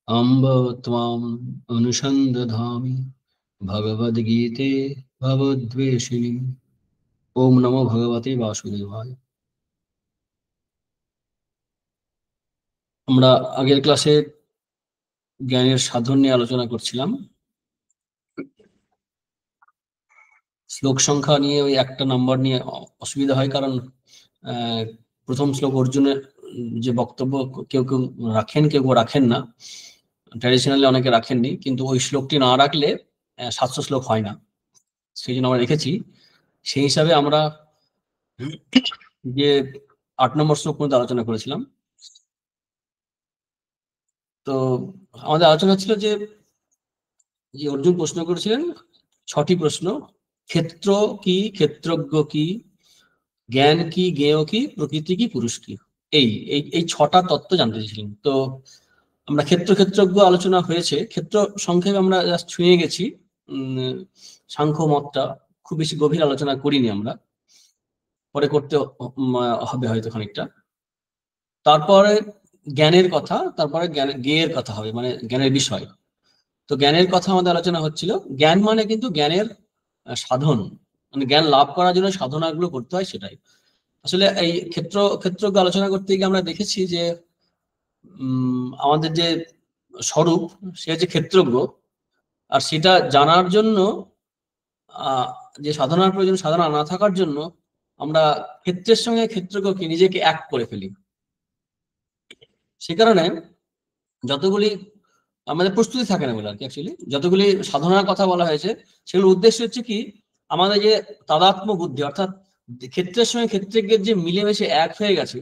अम्ब त्वाम् अनुसन्दधामि भगवद्गीते भवद्वेषिणि। ओम नमो भगवते वासुदेवाय। আমরা আগের ক্লাসে জ্ঞানের সাধন নিয়ে আলোচনা করছিলাম। শ্লোক সংখ্যা নিয়ে ওই একটা নাম্বার নিয়ে অসুবিধা হয়, কারণ প্রথম শ্লোক অর্জুনের যে বক্তব্য কেউ কেউ রাখেন, কেউ কেউ রাখেন না। ট্র্যাডিশনালি অনেকে রাখেননি, কিন্তু ওই শ্লোকটি না রাখলে 700 শ্লোক হয় না, সেই জন্য আমরা রেখেছি। সেই হিসাবে আমরা যে 8 নম্বর শ্লোক পর্যন্ত আলোচনা করেছিলাম। তো আমাদের আলোচনা ছিল যে অর্জুন প্রশ্ন করেছিলেন 6টি প্রশ্ন। ক্ষেত্র কি, ক্ষেত্রজ্ঞ কি, জ্ঞান কি, জ্ঞেয় কি, প্রকৃতি কি, পুরুষ কি, এই 6টা তত্ত্ব জানতে চেয়েছিলেন। তো আমরা ক্ষেত্রজ্ঞ আলোচনা হয়েছে। ক্ষেত্র সংক্ষেপে আমরা জাস্ট ছুঁয়ে গেছি। সাংখ্য মতটা খুব বেশি গভীর আলোচনা করিনি আমরা, পরে করতে হবে হয়তো খানিকটা। তারপরে জ্ঞানের কথা, তারপরে জ্ঞেয়ের কথা হবে, মানে জ্ঞানের বিষয়। তো জ্ঞানের কথা আমাদের আলোচনা হচ্ছিল। জ্ঞান মানে কিন্তু জ্ঞানের সাধন, মানে জ্ঞান লাভ করার জন্য সাধনাগুলো করতে হয়, সেটাই আসলে এই ক্ষেত্রজ্ঞ আলোচনা করতে গিয়ে আমরা দেখেছি যে আমাদের যে স্বরূপ, সে যে ক্ষেত্রজ্ঞ, আর সেটা জানার জন্য যে সাধনার প্রয়োজন, সাধনা না থাকার জন্য আমরা ক্ষেত্রের সঙ্গে ক্ষেত্রজ্ঞকে নিজেকে এক করে ফেলি। সে কারণে যতগুলি আমাদের প্রস্তুতি থাকে না বলে আর কি, অ্যাকচুয়ালি যতগুলি সাধনার কথা বলা হয়েছে সেগুলোর উদ্দেশ্য হচ্ছে কি, আমাদের যে তাদাত্ম বুদ্ধি, অর্থাৎ ক্ষেত্রের সঙ্গে ক্ষেত্রজ্ঞের যে মিলেমিশে এক হয়ে গেছে,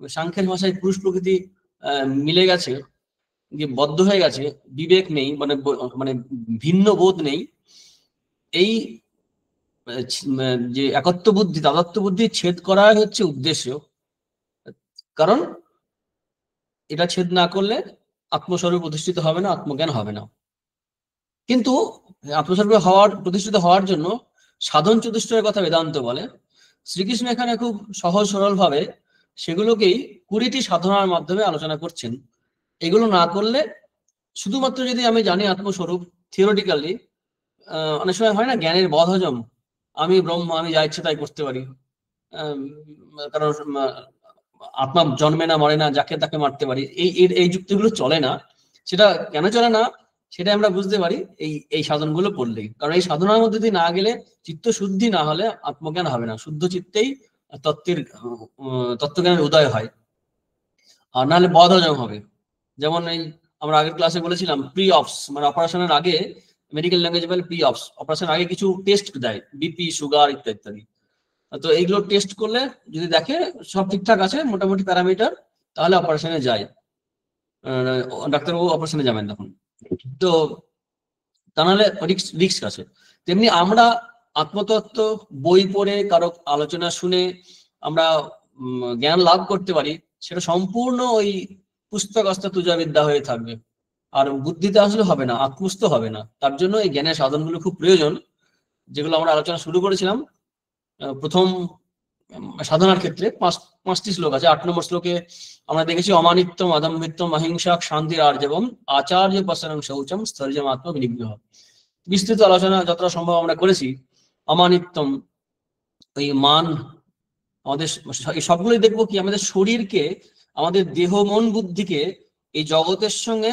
সাংখ্যের ভাষায় পুরুষ প্রকৃতি মিলে গেছে, যে বদ্ধ হয়ে গেছে, বিবেক নেই, মানে ভিন্ন বোধ নেই, এই যে একত্ব বুদ্ধি, তাদাত্ম বুদ্ধি ছেদ করাই হচ্ছে উদ্দেশ্য। কারণ এটা ছেদ না করলে আত্মস্বরূপ প্রতিষ্ঠিত হবে না, আত্মজ্ঞান হবে না। কিন্তু আত্মস্বরূপ প্রতিষ্ঠিত হওয়ার জন্য সাধন চতুষ্টয়ের কথা বেদান্ত বলে। শ্রীকৃষ্ণ এখানে খুব সহজ সরল ভাবে সেগুলোকেই 20টি সাধনার মাধ্যমে আলোচনা করছেন। এগুলো না করলে, শুধুমাত্র যদি আমি জানি আত্মস্বরূপ থিওরিটিক্যালি, অনেক সময় হয় না জ্ঞানের বদহজম, আমি ব্রহ্ম, আমি যা ইচ্ছে তাই করতে পারি, কারণ আত্মা জন্মে না, মরে না, যাকে তাকে মারতে পারি, এই যুক্তিগুলো চলে না। সেটা কেন চলে না সেটা আমরা বুঝতে পারি এই সাধনগুলো করলেই। কারণ এই সাধনার মধ্যে দিয়ে না গেলে, চিত্ত শুদ্ধি না হলে আত্মজ্ঞান হবে না। শুদ্ধ চিত্তেই তত্ত্বজ্ঞানের উদয় হয়, আর নাহলে বদহজম হবে। যেমন এই আমরা আগের ক্লাসে বলেছিলাম, প্রি অপস মানে অপারেশনের আগে, মেডিকেল ল্যাঙ্গুয়েজ বলে প্রি অপস, অপারেশনের আগে কিছু টেস্ট দেয়, বিপি, সুগার ইত্যাদি ইত্যাদি। তো এইগুলো টেস্ট করলে যদি দেখে সব ঠিকঠাক আছে, মোটামুটি প্যারামিটার, তাহলে অপারেশনে যায়, ডাক্তারবাবু অপারেশনে যাবেন তখন। তো তা নাহলে রিস্ক আছে। তেমনি আমরা আত্মতত্ত্ব বই পড়ে, কারো আলোচনা শুনে আমরা জ্ঞান লাভ করতে পারি, সেটা সম্পূর্ণ ওই পুস্তকস্থ তুজা বিদ্যা হয়ে থাকবে, আর বুদ্ধিতে আসলে হবে না, আত্মস্থ হবে না। তার জন্য এই জ্ঞানের সাধনগুলো খুব প্রয়োজন, যেগুলো আমরা আলোচনা শুরু করেছিলাম। প্রথম সাধনার ক্ষেত্রে 5টি শ্লোক আছে। 8 নম্বর শ্লোকে আমরা দেখেছি অমানিত্যম, অদম্ভিত্বম, অহিংসা, শান্তির আর্জবম, আচার্য পশ্চারং শৌচম, স্থৈর্যম আত্ম বিনিগ্রহ। বিস্তৃত আলোচনা যতটা সম্ভব আমরা করেছি। অমানিত্যম, ওই মান, আমাদের এই সবগুলোই দেখবো কি, আমাদের শরীরকে, আমাদের দেহ, মন, বুদ্ধিকে এই জগতের সঙ্গে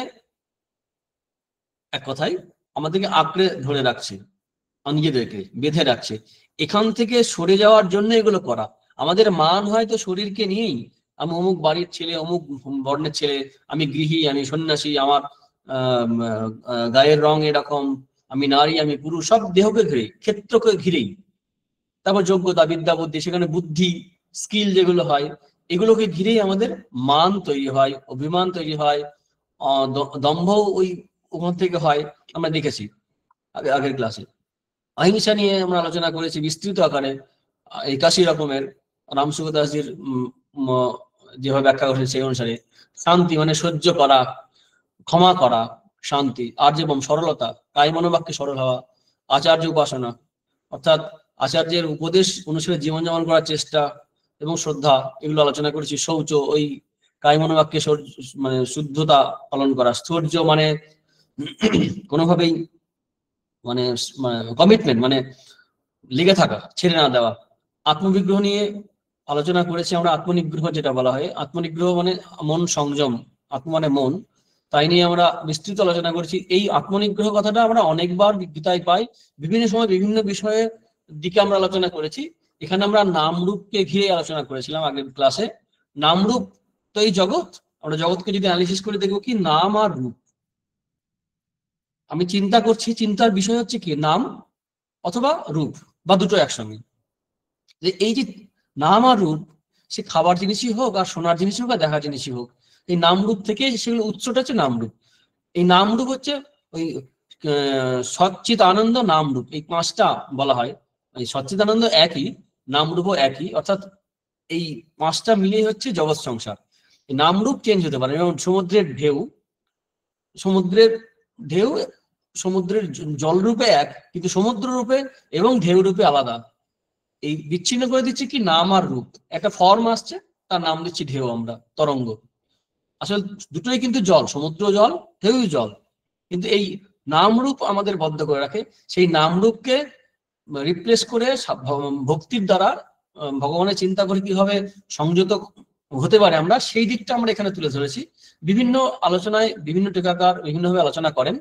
এক কথায় আমাদেরকে আঁকড়ে ধরে রাখছে, নিজেদেরকে বেঁধে রাখছে। এখান থেকে সরে যাওয়ার জন্য এগুলো করা। আমাদের মান হয়তো শরীরকে নিয়েই, আমি অমুক বাড়ির ছেলে, অমুক বর্ণের ছেলে, আমি গৃহী, আমি সন্ন্যাসী, আমার গায়ের রং এরকম, আমি নারী, আমি পুরুষ, সব দেহকে ঘিরে, ক্ষেত্রকে ঘিরেই। তারপর যোগ্যতা, বিদ্যা, বুদ্ধি, সেখানে বুদ্ধি, স্কিল যেগুলো হয়, এগুলোকে ঘিরেই আমাদের মান তৈরি হয়, অভিমান তৈরি হয়, দম্ভ ওখান থেকে হয়, আমরা দেখেছি আগের ক্লাসে। অহিংসা নিয়ে আমরা আলোচনা করেছি বিস্তৃত আকারে, 81 রকমের, রামসুখ দাসজির যেভাবে ব্যাখ্যা করেছে সেই অনুসারে। শান্তি মানে সহ্য করা, ক্ষমা করা, শান্তি। আর্জবম সরলতা, কায় মনোবাক্যে সরল হওয়া। আচার্য উপাসনা, অর্থাৎ আচার্যের উপদেশ অনুসারে জীবনযাপন করার চেষ্টা এবং শ্রদ্ধা, এগুলো আলোচনা করেছি। শৌচ, ওই কায় মনোবাক্যে মানে শুদ্ধতা পালন করা, স্থৈর্য মানে কোনোভাবেই মানে কমিটমেন্ট মানে লেগে থাকা, ছেড়ে না দেওয়া। আত্মবিগ্রহ নিয়ে আলোচনা করেছি আমরা, আত্মনিগ্রহ যেটা বলা হয়, আত্মনিগ্রহ মানে মন সংযম, আত্ম মানে মন, তাই নিয়ে আমরা বিস্তৃত আলোচনা করেছি। এই আত্মনিগ্রহ কথাটা আমরা অনেকবার গীতায় পাই, বিভিন্ন সময় বিভিন্ন বিষয়ের দিকে আমরা আলোচনা করেছি। এখানে আমরা নামরূপকে ঘিরে আলোচনা করেছিলাম আগের ক্লাসে। নামরূপ তো এই জগৎ, আমরা জগৎকে যদি অ্যানালিসিস করে দেখবো কি নাম আর রূপ। আমি চিন্তা করছি, চিন্তার বিষয় হচ্ছে কি নাম অথবা রূপ, বা দুটো একসঙ্গে। যে এই যে নাম আর রূপ, সে খাবার জিনিসই হোক আর শোনার জিনিসই হোক আর দেখার জিনিসই হোক, এই নাম রূপ থেকে সেগুলো উৎসটা হচ্ছে নামরূপ। এই নামরূপ হচ্ছে ওই সচ্চিত আনন্দ নামরূপ, এই পাঁচটা বলা হয়। এই সচ্চিত আনন্দ একই, নামরূপও একই, অর্থাৎ এই পাঁচটা মিলেই হচ্ছে জগৎ সংসার। নামরূপ চেঞ্জ হতে পারে, যেমন সমুদ্রের ঢেউ, সমুদ্রের ঢেউ সমুদ্রের জল রূপে এক, কিন্তু সমুদ্র রূপে এবং ঢেউ রূপে আলাদা। এই বিচ্ছিন্ন করে দিচ্ছি কি নাম আর রূপ, একটা ফর্ম আসছে তার নাম দিচ্ছি ঢেউ, আমরা তরঙ্গ। আসলে দুটোই কিন্তু জল, সমুদ্র জল, ঢেউ জল, কিন্তু এই নাম রূপ আমাদের বদ্ধ করে রাখে। সেই নাম রূপকে রিপ্লেস করে ভক্তির দ্বারা ভগবানের চিন্তা করে কিভাবে সংযত হতে পারে আমরা, সেই দিকটা আমরা এখানে তুলে ধরেছি। বিভিন্ন আলোচনায় বিভিন্ন টিকাকার বিভিন্নভাবে আলোচনা করেন।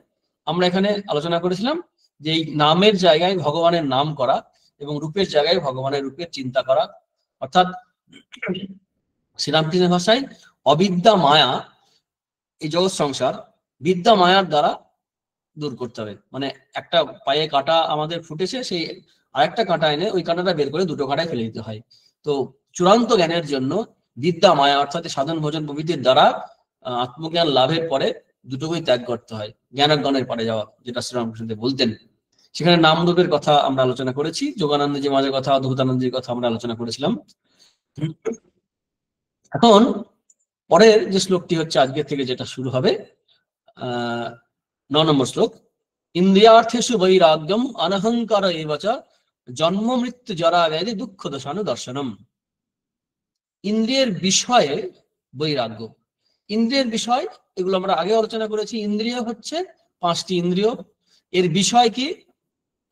আমরা এখানে আলোচনা করেছিলাম যে এই নামের জায়গায় ভগবানের নাম করা এবং রূপের জায়গায় ভগবানের রূপের চিন্তা করা, অর্থাৎ শ্রীরামকৃষ্ণের ভাষায় অবিদ্যা মায়া, এই জগৎ সংসার বিদ্যা মায়ার দ্বারা দূর করতে হবে। মানে একটা পায়ে কাঁটা আমাদের ফুটেছে, সেই আরেকটা কাঁটা এনে ওই কাঁটাটা বের করে দুটো কাঁটায় ফেলে দিতে হয়। তো চূড়ান্ত জ্ঞানের জন্য বিদ্যা মায়া অর্থাৎ সাধন ভোজন প্রভৃতির দ্বারা আত্মজ্ঞান লাভের পরে দুটোকেই ত্যাগ করতে হয়, জ্ঞানাজ্ঞানের পারে যাওয়া, যেটা শ্রীরামকৃষ্ণ বলতেন। সেখানে নামরূপের কথা আমরা আলোচনা করেছি, যোগানন্দজি মাঝের কথা, অদ্ভুতানন্দজির কথা আমরা আলোচনা করেছিলাম। এখন পরের যে শ্লোকটি হচ্ছে আজকে থেকে যেটা শুরু হবে, 9 নম্বর শ্লোক। ইন্দ্রিয়ার্থেষু বৈরাগ্যম অনহংকার এবচ জন্ম মৃত্যু জরা ব্যাধি দুঃখ দশানু দর্শনম। ইন্দ্রিয়ের বিষয়ে বৈরাগ্য। ইন্দ্রিয়ের বিষয় এগুলো আমরা আগে আলোচনা করেছি। ইন্দ্রিয় হচ্ছে 5টি ইন্দ্রিয়, এর বিষয় কি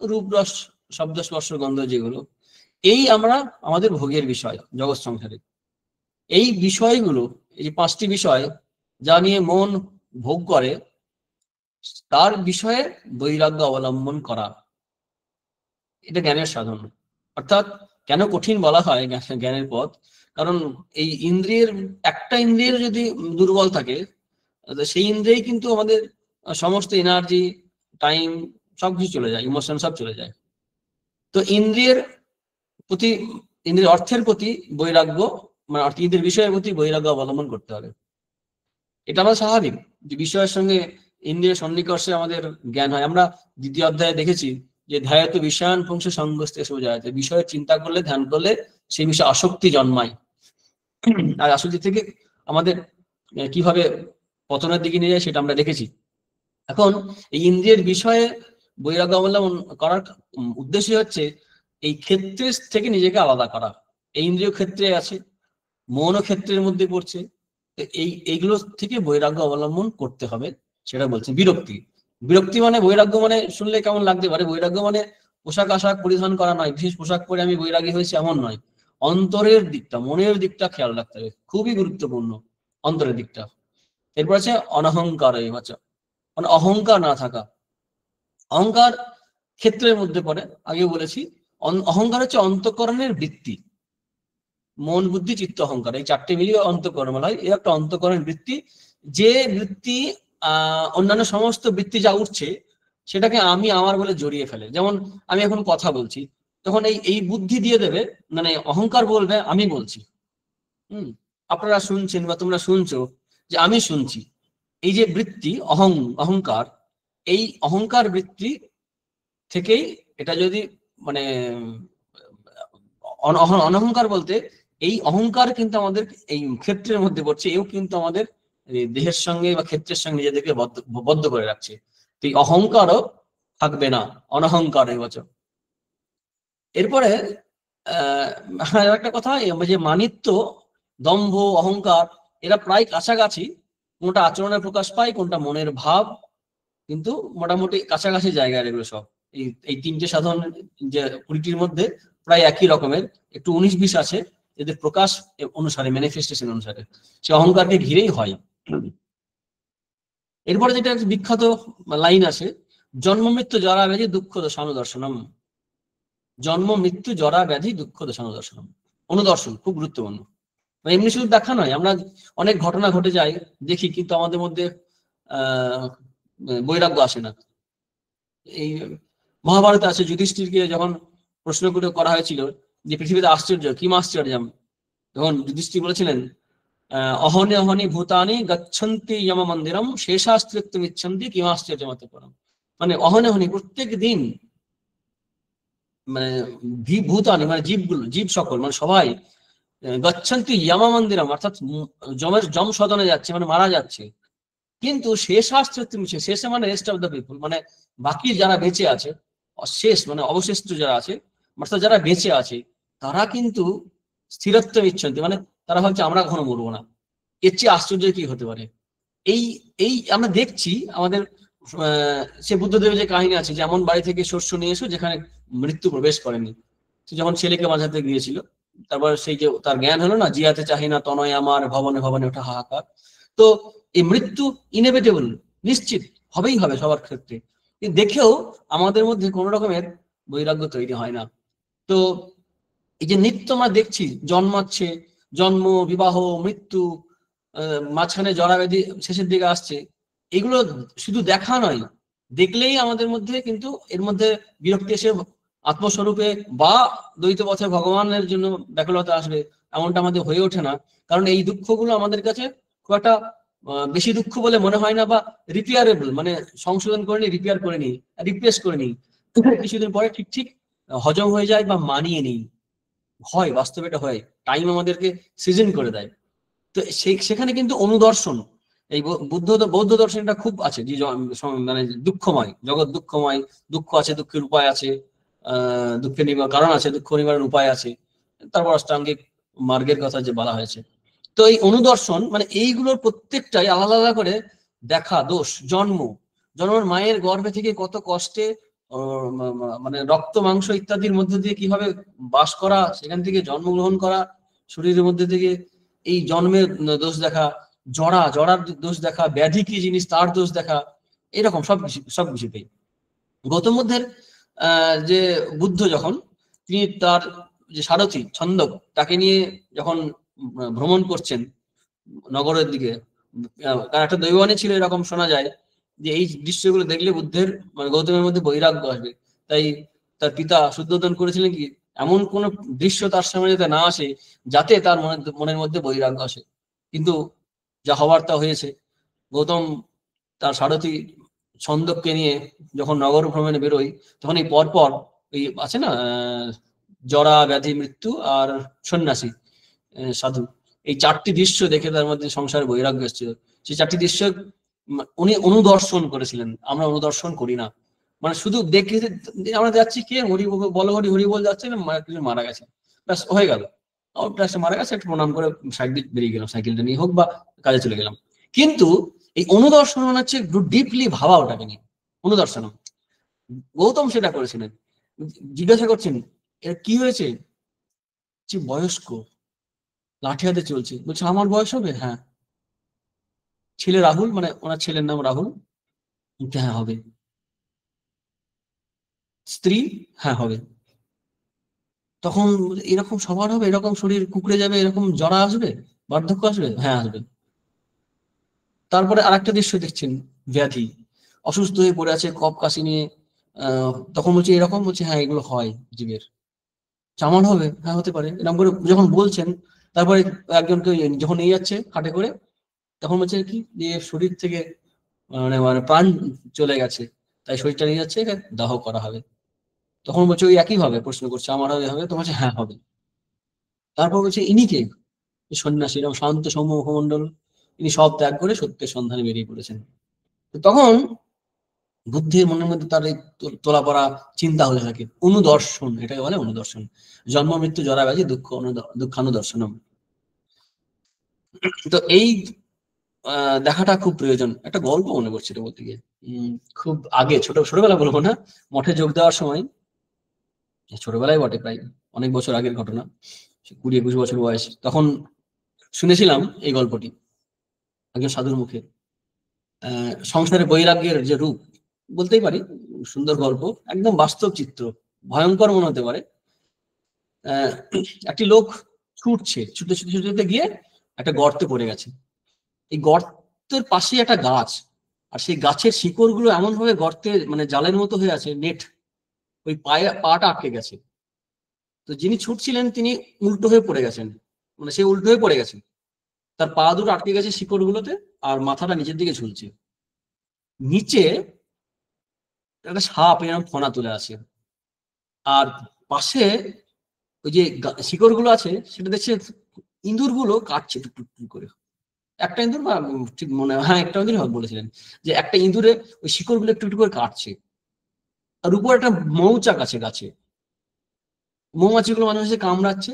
রূপ রস শব্দ স্পর্শ গন্ধ, যেগুলো এই আমরা আমাদের ভোগের বিষয় জগৎ সংসারে। এই বিষয়গুলো, এই 5টি বিষয় যা নিয়ে মন ভোগ করে, তার বিষয়ে বৈরাগ্য অবলম্বন করা, এটা জ্ঞানের সাধন। অর্থাৎ কেন কঠিন বলা হয় জ্ঞানের পথ, কারণ এই ইন্দ্রিয়ের একটা ইন্দ্রিয়ের যদি দুর্বল থাকে, সেই ইন্দ্রিয়ে কিন্তু আমাদের সমস্ত এনার্জি, টাইম সবকিছু চলে যায়, ইমোশন সব চলে যায়। তো ইন্দ্রিয়ের প্রতি, ইন্দ্রিয়ের অর্থের প্রতি বৈরাগ্য, মানে ইন্দ্রিয়ের বিষয়ের প্রতি বৈরাগ্য অবলম্বন করতে হবে। এটা আমাদের স্বাভাবিক যে বিষয়ের সঙ্গে ইন্দ্রিয় সন্নিকর্ষে আমাদের জ্ঞান হয়। আমরা 2য় অধ্যায়ে দেখেছি যে ধ্যায়ত বিষয়ান পুংস সঙ্গস্তে সোজায়তে, বিষয়ের চিন্তা করলে, ধ্যান করলে সেই বিষয়ে আসক্তি জন্মায়, আর আসক্তি থেকে আমাদের কিভাবে পতনের দিকে নিয়ে যায় সেটা আমরা দেখেছি। এখন এই ইন্দ্রিয়ের বিষয়ে বৈরাগ্য অবলম্বন করার উদ্দেশ্য হচ্ছে এই ক্ষেত্রের থেকে নিজেকে আলাদা করা। এই ইন্দ্রিয় ক্ষেত্রে আছে, মনও ক্ষেত্রের মধ্যে পড়ছে, এইগুলো থেকে বৈরাগ্য অবলম্বন করতে হবে, সেটা বলছে। বিরক্তি, বিরক্তি মানে বৈরাগ্য মানে শুনলে কেমন লাগতে পারে, বৈরাগ্য মানে পোশাক আশাক পরিধান করা নয়, বিশেষ পোশাক পরে আমি বৈরাগী হয়েছি এমন নয়। অন্তরের দিকটা, মনের দিকটা খেয়াল রাখতে হবে, খুবই গুরুত্বপূর্ণ অন্তরের দিকটা। এরপর আছে অনহংকার, মানে অহংকার না থাকা। অহংকার ক্ষেত্রের মধ্যে পড়ে, আগে বলেছি। অহংকার হচ্ছে অন্তঃকরণের বৃত্তি, মন বুদ্ধি চিত্ত অহংকার, এই 4টে মিলিয়ে অন্তঃকরণ বলা হয়। এই একটা অন্তঃকরণের বৃত্তি, যে বৃত্তি অন্যান্য সমস্ত বৃত্তি যা উঠছে সেটাকে আমি আমার বলে জড়িয়ে ফেলে। যেমন আমি এখন কথা বলছি, তখন এই বুদ্ধি দিয়ে দেবে, মানে অহংকার বলবে আমি বলছি, আপনারা শুনছেন বা তোমরা শুনছো যে আমি শুনছি। এই যে বৃত্তি অহংকার, এই অহংকার বৃত্তি থেকেই এটা যদি মানে অনহংকার বলতে এই অহংকার কিন্তু আমাদের এই ক্ষেত্রের মধ্যে পড়ছে, এও কিন্তু আমাদের দেহের সঙ্গে বা ক্ষেত্রের সঙ্গে নিজেদেরকে বদ্ধ করে রাখছে। তো এই অহংকারও থাকবে না, অনহংকার এই বছর। এরপরে একটা কথা, যে মানিত্য, দম্ভ, অহংকার, এরা প্রায় কাছাকাছি, কোনটা আচরণে প্রকাশ পায়, কোনটা মনের ভাব, কিন্তু মোটামুটি কাছাকাছি জায়গায় এগুলো সব। এই তিনটে সাধারণ যে 20টির মধ্যে প্রায় একই রকমের, একটু 19-20 আছে এদের প্রকাশ অনুসারে, ম্যানিফেস্টেশন অনুসারে, সে অহংকারকে ঘিরেই হয়। এরপরে যেটা একটা বিখ্যাত লাইন আছে, জন্ম মৃত্যু জরা ব্যাধি দুঃখ দশানুদর্শনম। জন্ম মৃত্যু জরা ব্যাধি দুঃখ দশানুদর্শনম, অনুদর্শন খুব গুরুত্বপূর্ণ। এমনি শুধু দেখা নয়, আমরা অনেক ঘটনা ঘটে যায় দেখি, কিন্তু আমাদের মধ্যে বৈরাগ্য আসে না। এই মহাভারতে আছে, যুধিষ্ঠিরকে যখন প্রশ্ন করে করা হয়েছিল যে পৃথিবীতে আশ্চর্য কিম আশ্চর্যম, তখন যুধিষ্ঠির বলেছিলেন অহনে অহনি ভূতানি গচ্ছন্তি যম মন্দিরম শেষাস্ত্রিত্ব ইচ্ছন্তি কিম আশ্চর্যমত পরম। মানে অহনে অহনি প্রত্যেক দিন, মানে ভূতানি মানে জীবগুলো, জীব সকল মানে সবাই, গচ্ছন্তি যম মন্দিরম অর্থাৎ যম সদনে যাচ্ছে, মানে মারা যাচ্ছে, কিন্তু শেষাস্ত্রিত্ব, শেষে মানে রেস্ট অফ দ্য পিপল, মানে বাকি যারা বেঁচে আছে, শেষ মানে অবশিষ্ট যারা আছে, অর্থাৎ যারা বেঁচে আছে তারা কিন্তু স্থিরত্ব ইচ্ছন্তি, মানে তারা ভাবছে আমরা কখনো মরবো না। এর চেয়ে আশ্চর্য কি হতে পারে? এই এই আমরা দেখছি আমাদের সে বুদ্ধদেবের যে কাহিনী আছে, যেমন বাড়ি থেকে শস্য নিয়ে এসো যেখানে মৃত্যু প্রবেশ করেনি, সে যখন ছেলেকে বাঁচাতে গিয়েছিল, তারপর সেই যে তার জ্ঞান হলো না, জিয়াতে চাহি না তনয় আমার, ভবনে ভবনে ওঠা হাহাকার। তো এই মৃত্যু ইনএভিটেবল, নিশ্চিত হবেই হবে সবার ক্ষেত্রে, দেখেও আমাদের মধ্যে কোন রকমের বৈরাগ্য তৈরি হয় না। তো এই যে নিত্য আমরা দেখছি জন্মাচ্ছে, জন্ম, বিবাহ, মৃত্যু, মাঝখানে জরাব্যাধি শেষের দিকে আসছে, এগুলো শুধু দেখা নয়, দেখলেই আমাদের মধ্যে কিন্তু এর মধ্যে বিরক্তি এসে আত্মস্বরূপে বা দ্বৈত পথে ভগবানের জন্য ব্যাকুলতা আসবে, এমনটা আমাদের হয়ে ওঠে না। কারণ এই দুঃখগুলো আমাদের কাছে খুব একটা বেশি দুঃখ বলে মনে হয় না, বা রিপেয়ারেবল, মানে সংশোধন করে নি, রিপেয়ার করে নি, রিপ্লেস করে নি, কিছুদিন পরে ঠিক ঠিক হজম হয়ে যায় বা মানিয়ে নিই, হয় বাস্তবে এটা হয়, টাইম আমাদেরকে সিজন করে দেয়। তো সেখানে কিন্তু অনুদর্শন, এই বৌদ্ধ দর্শনটা খুব আছে, যে মানে দুঃখময় জগৎ, দুঃখময়, দুঃখ আছে, দুঃখের উপায় আছে, দুঃখের কারণ আছে, দুঃখ নিবারণের উপায় আছে, তারপর অষ্টাঙ্গিক মার্গের কথা যে বলা হয়েছে। তো এই অনুদর্শন মানে এইগুলোর প্রত্যেকটাই আলাদা আলাদা করে দেখা দোষ। জন্মের মায়ের গর্ভে থেকে কত কষ্টে, মানে রক্ত মাংস ইত্যাদির মধ্যে দিয়ে কিভাবে বাস করা, সেখান থেকে জন্মগ্রহণ করা, শরীরের মধ্যে থেকে এই জন্মের দোষ দেখা, জড়ার দোষ দেখা, ব্যাধি কি জিনিস তার দোষ দেখা, এরকম সব কিছুতেই। গৌতম বুদ্ধের যে বুদ্ধ যখন তিনি তার যে সারথি ছন্দক তাকে নিয়ে যখন ভ্রমণ করছেন নগরের দিকে, কারণ একটা দৈবানী ছিল, এরকম শোনা যায় যে এই দৃশ্যগুলো দেখলে বুদ্ধের মানে গৌতমের মধ্যে বৈরাগ্য আসবে। তাই তার পিতা শুদ্ধোধন করেছিলেন কি, এমন কোন দৃশ্য তার সামনে যাতে না আসে যাতে তার মনের মধ্যে বৈরাগ্য আসে। কিন্তু যা হওয়ার তা হয়েছে। গৌতম তার সারথি ছন্দককে নিয়ে যখন নগর ভ্রমণে বেরোই, তখন এই পরপর এই আছে না, জরা, ব্যাধি, মৃত্যু আর সন্ন্যাসী সাধু, এই 4টি দৃশ্য দেখে তার মধ্যে সংসারে বৈরাগ্য এসেছিল। সেই 4টি দৃশ্য উনি অনুদর্শন করেছিলেন, আমরা অনুদর্শন করি না। মানে শুধু দেখে আমরা যাচ্ছি, কে হরি বল, হরি বল যাচ্ছে, মারা গেছে, ব্যাস হয়ে গেল, মারা গেছে, একটু প্রণাম করে সাইড দিয়ে বেরিয়ে গেলাম, সাইকেলটা নিয়ে হোক বা কাজে চলে গেলাম। কিন্তু এই অনুদর্শন মানে হচ্ছে ডিপলি ভাবা, ওটাকে নিয়ে অনুদর্শন। গৌতম সেটা করেছিলেন। জিজ্ঞাসা করছেন এর কি হয়েছে, যে বয়স্ক লাঠি হাতে চলছে, বলছে আমার বয়স হবে, হ্যাঁ। ছেলে রাহুল, মানে ওনার ছেলের নাম রাহুল, হ্যাঁ হবে। স্ত্রী, হ্যাঁ হবে। তখন এরকম সবার হবে, এরকম শরীর কুকড়ে যাবে, এরকম জরা আসবে, বার্ধক্য আসবে, হ্যাঁ আসবে। তারপরে আরেকটা দৃশ্য দেখছেন, ব্যাধি, অসুস্থ হয়ে পড়ে আছে, কফ কাশি নিয়ে, তখন বলছে এরকম, বলছে হ্যাঁ এগুলো হয় জীবের। চামান হবে, হ্যাঁ হতে পারে, এরকম করে যখন বলছেন, তারপরে একজনকে যখন নিয়ে যাচ্ছে খাটে করে, তখন বলছে কি যে শরীর থেকে মানে মানে প্রাণ চলে গেছে, তাই শরীরটা নিয়ে যাচ্ছে, দাহ করা হবে। তখন বলছে ওই একই ভাবে প্রশ্ন করছে, আমার হবে? তো বলছে হ্যাঁ হবে। তারপর বলছে ইনি কে? সন্ন্যাসী, এরকম শান্ত সৌম্য মুখমণ্ডল, তিনি সব ত্যাগ করে সত্যের সন্ধানে বেরিয়ে পড়েছেন। তখন বুদ্ধির মনের মধ্যে তার এই তোলা পড়া চিন্তা হতে থাকে, অনুদর্শন, এটাকে বলে অনুদর্শন। জন্ম মৃত্যু জরা ব্যাধি দুঃখানুদর্শনম। তো এই দেখাটা খুব প্রয়োজন। একটা গল্প মনে করছে এটা বলতে গিয়ে, খুব আগে ছোটবেলা বলবো না, মঠে যোগ দেওয়ার সময়, ছোটবেলায় বটে, প্রায় অনেক বছর আগের ঘটনা, 20-21 বছর বয়স, তখন শুনেছিলাম এই গল্পটি একজন সাধুর মুখে। সংসারে বৈরাগ্যের যে রূপ বলতেই পারি, সুন্দর গল্প, একদম বাস্তব চিত্র, ভয়ঙ্কর মনে হতে পারে। আহ একটি লোক ছুটছে, ছুটতে ছুটতে ছুটতে গিয়ে একটা গর্তে পড়ে গেছে। এই গর্তের পাশে একটা গাছ, আর সেই গাছের শিকড় গুলো এমন ভাবে গর্তে মানে জালের মতো হয়ে আছে, নেট, ওই পাটা আটকে গেছে। তো যিনি ছুটছিলেন তিনি উল্টো হয়ে পড়ে গেছেন, মানে সে উল্টো হয়ে পড়ে গেছে, তার পা দুটো আটকে গেছে শিকড় গুলোতে, আর মাথাটা নিচের দিকে ঝুলছে। নিচে একটা সাপ এরকম ফনা তুলে আছে, আর পাশে ওই যে শিকড় গুলো আছে সেটা দেখছে ইঁদুর গুলো কাটছে টুক টুক টুক করে। একটা ইঁদুর, বা ঠিক মনে হয়, হ্যাঁ একটা ইঁদুর বলেছিলেন, যে একটা ইঁদুরে ওই শিকড় গুলো একটু একটু করে কাটছে। আর উপর একটা মৌচাক আছে গাছে, মৌমাছিগুলো মাঝে মাঝে কামড়াচ্ছে,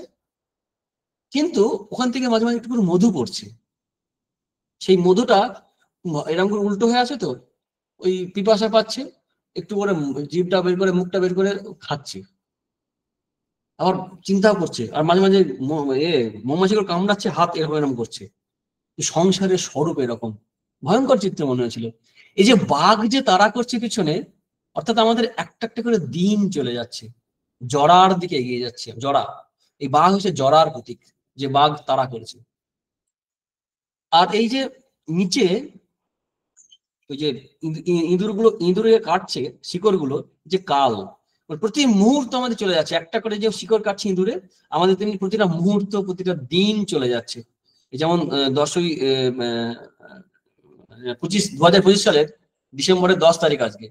কিন্তু ওখান থেকে মাঝে মাঝে একটু করে মধু পড়ছে। সেই মধুটা এরকম করে উল্টো হয়ে আছে, তো ওই পিপাসা পাচ্ছে, একটু করে জিভটা বের করে মুখটা বের করে খাচ্ছে। আবার চিন্তাও করছে, আর মাঝে মাঝে মৌমাছিগুলো কামড়াচ্ছে, হাত এরকম এরকম করছে। সংসারের স্বরূপ এরকম ভয়ঙ্কর চিত্র মনে হয়েছিল। এই যে বাঘ যে তাড়া করছে পিছনে, অর্থাৎ আমাদের একটা একটা করে দিন চলে যাচ্ছে, জরার দিকে এগিয়ে যাচ্ছে। জরা, এই বাঘ হচ্ছে জরার প্রতীক, যে বাঘ তাড়া করেছে। আর এই যে নিচে ওই যে ইঁদুরে কাটছে শিকড় গুলো, যে কাল, প্রতি মুহূর্ত আমাদের চলে যাচ্ছে, একটা করে যে শিকড় কাটছে ইঁদুরে, আমাদের তেমনি প্রতিটা মুহূর্ত প্রতিটা দিন চলে যাচ্ছে। যেমন 2025 সালের ডিসেম্বরের 10 তারিখ আজকে,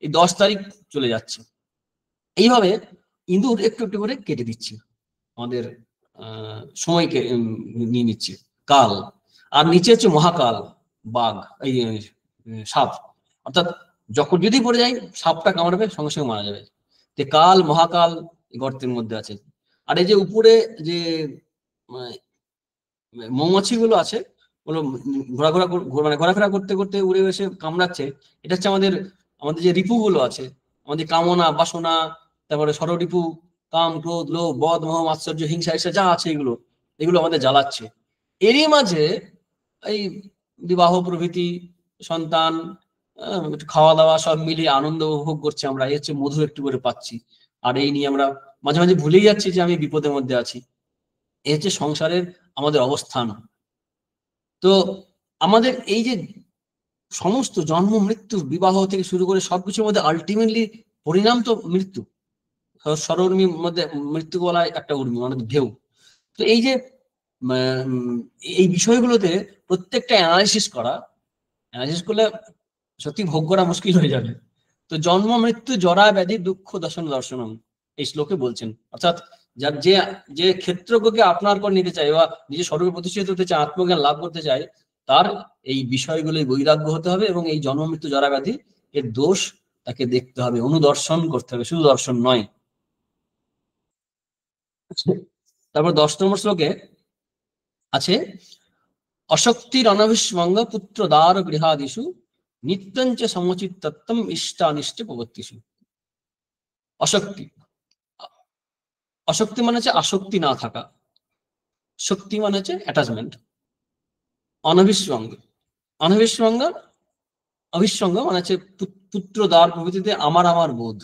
এই 10 তারিখ চলে যাচ্ছে। এইভাবে ইঁদুর একটু একটু করে কেটে দিচ্ছে আমাদের সময়কে, নিয়ে নিচ্ছে কাল। আর নিচে হচ্ছে মহাকাল, বাঘ, এই সাপ, অর্থাৎ যখন যদি পড়ে যায় সাপটা কামড়াবে, সঙ্গে সঙ্গে মারা যাবে। যে কাল মহাকাল গর্তের মধ্যে আছে। আর এই যে উপরে যে মৌমাছি গুলো আছে, ওগুলো মানে ঘোরাফেরা করতে করতে উড়ে এসে কামড়াচ্ছে। এটা হচ্ছে আমাদের আমাদের যে রিপু গুলো আছে, আমাদের কামনা বাসনা, তারপরে ষড়রিপু, কাম ক্রোধ লোভ বদ মোহ আশ্চর্য হিংসা ঈর্ষা যা আছে, এগুলো এগুলো আমাদের জ্বালাচ্ছে। এরই মাঝে এই বিবাহ প্রভৃতি, সন্তান, একটু খাওয়া দাওয়া সব মিলিয়ে আনন্দ উপভোগ করছি আমরা, এই হচ্ছে মধু একটু করে পাচ্ছি। আর এই নিয়ে আমরা মাঝে মাঝে ভুলেই যাচ্ছি যে আমি বিপদের মধ্যে আছি। এই হচ্ছে সংসারের আমাদের অবস্থান। তো আমাদের এই যে সমস্ত জন্ম মৃত্যু বিবাহ থেকে শুরু করে সবকিছুর মধ্যে আলটিমেটলি পরিণাম তো মৃত্যু। সরউর্মির মধ্যে মৃত্যু বলা একটা উর্মি, মানে ঢেউ। তো এই যে এই বিষয়গুলোতে প্রত্যেকটা অ্যানালিসিস করলে সত্যি ভোগ করা মুশকিল হয়ে যাবে। তো জন্ম মৃত্যু জরা ব্যাধি দুঃখ দর্শনম, এই শ্লোকে বলছেন। অর্থাৎ যার যে যে ক্ষেত্রকে আপনার পর নিতে চায় বা নিজের স্বরূপে প্রতিষ্ঠিত হতে চায়, আত্মজ্ঞান লাভ করতে চায়, তার এই বিষয়গুলোই বৈরাগ্য হতে হবে, এবং এই জন্ম মৃত্যু জরা ব্যাধি এর দোষ তাকে দেখতে হবে, অনুদর্শন করতে হবে, শুধু দর্শন নয়। তারপর 10 নম্বর শ্লোকে আছে, অশক্তির অনভিষ্মঙ্গ পুত্র দ্বার গৃহাদিষু নিত্যঞ্চ সমচিত্তম ইষ্টানিষ্টে প্রবর্তিষু। অশক্তি, অশক্তি মানে হচ্ছে আসক্তি না থাকা, শক্তি মানে হচ্ছে অ্যাটাচমেন্ট। অনভিষ্মঙ্গ, অনভিষ্মঙ্গ, অভিসঙ্গ মানে হচ্ছে পুত্র দ্বার প্রভৃতিতে আমার আমার বোধ,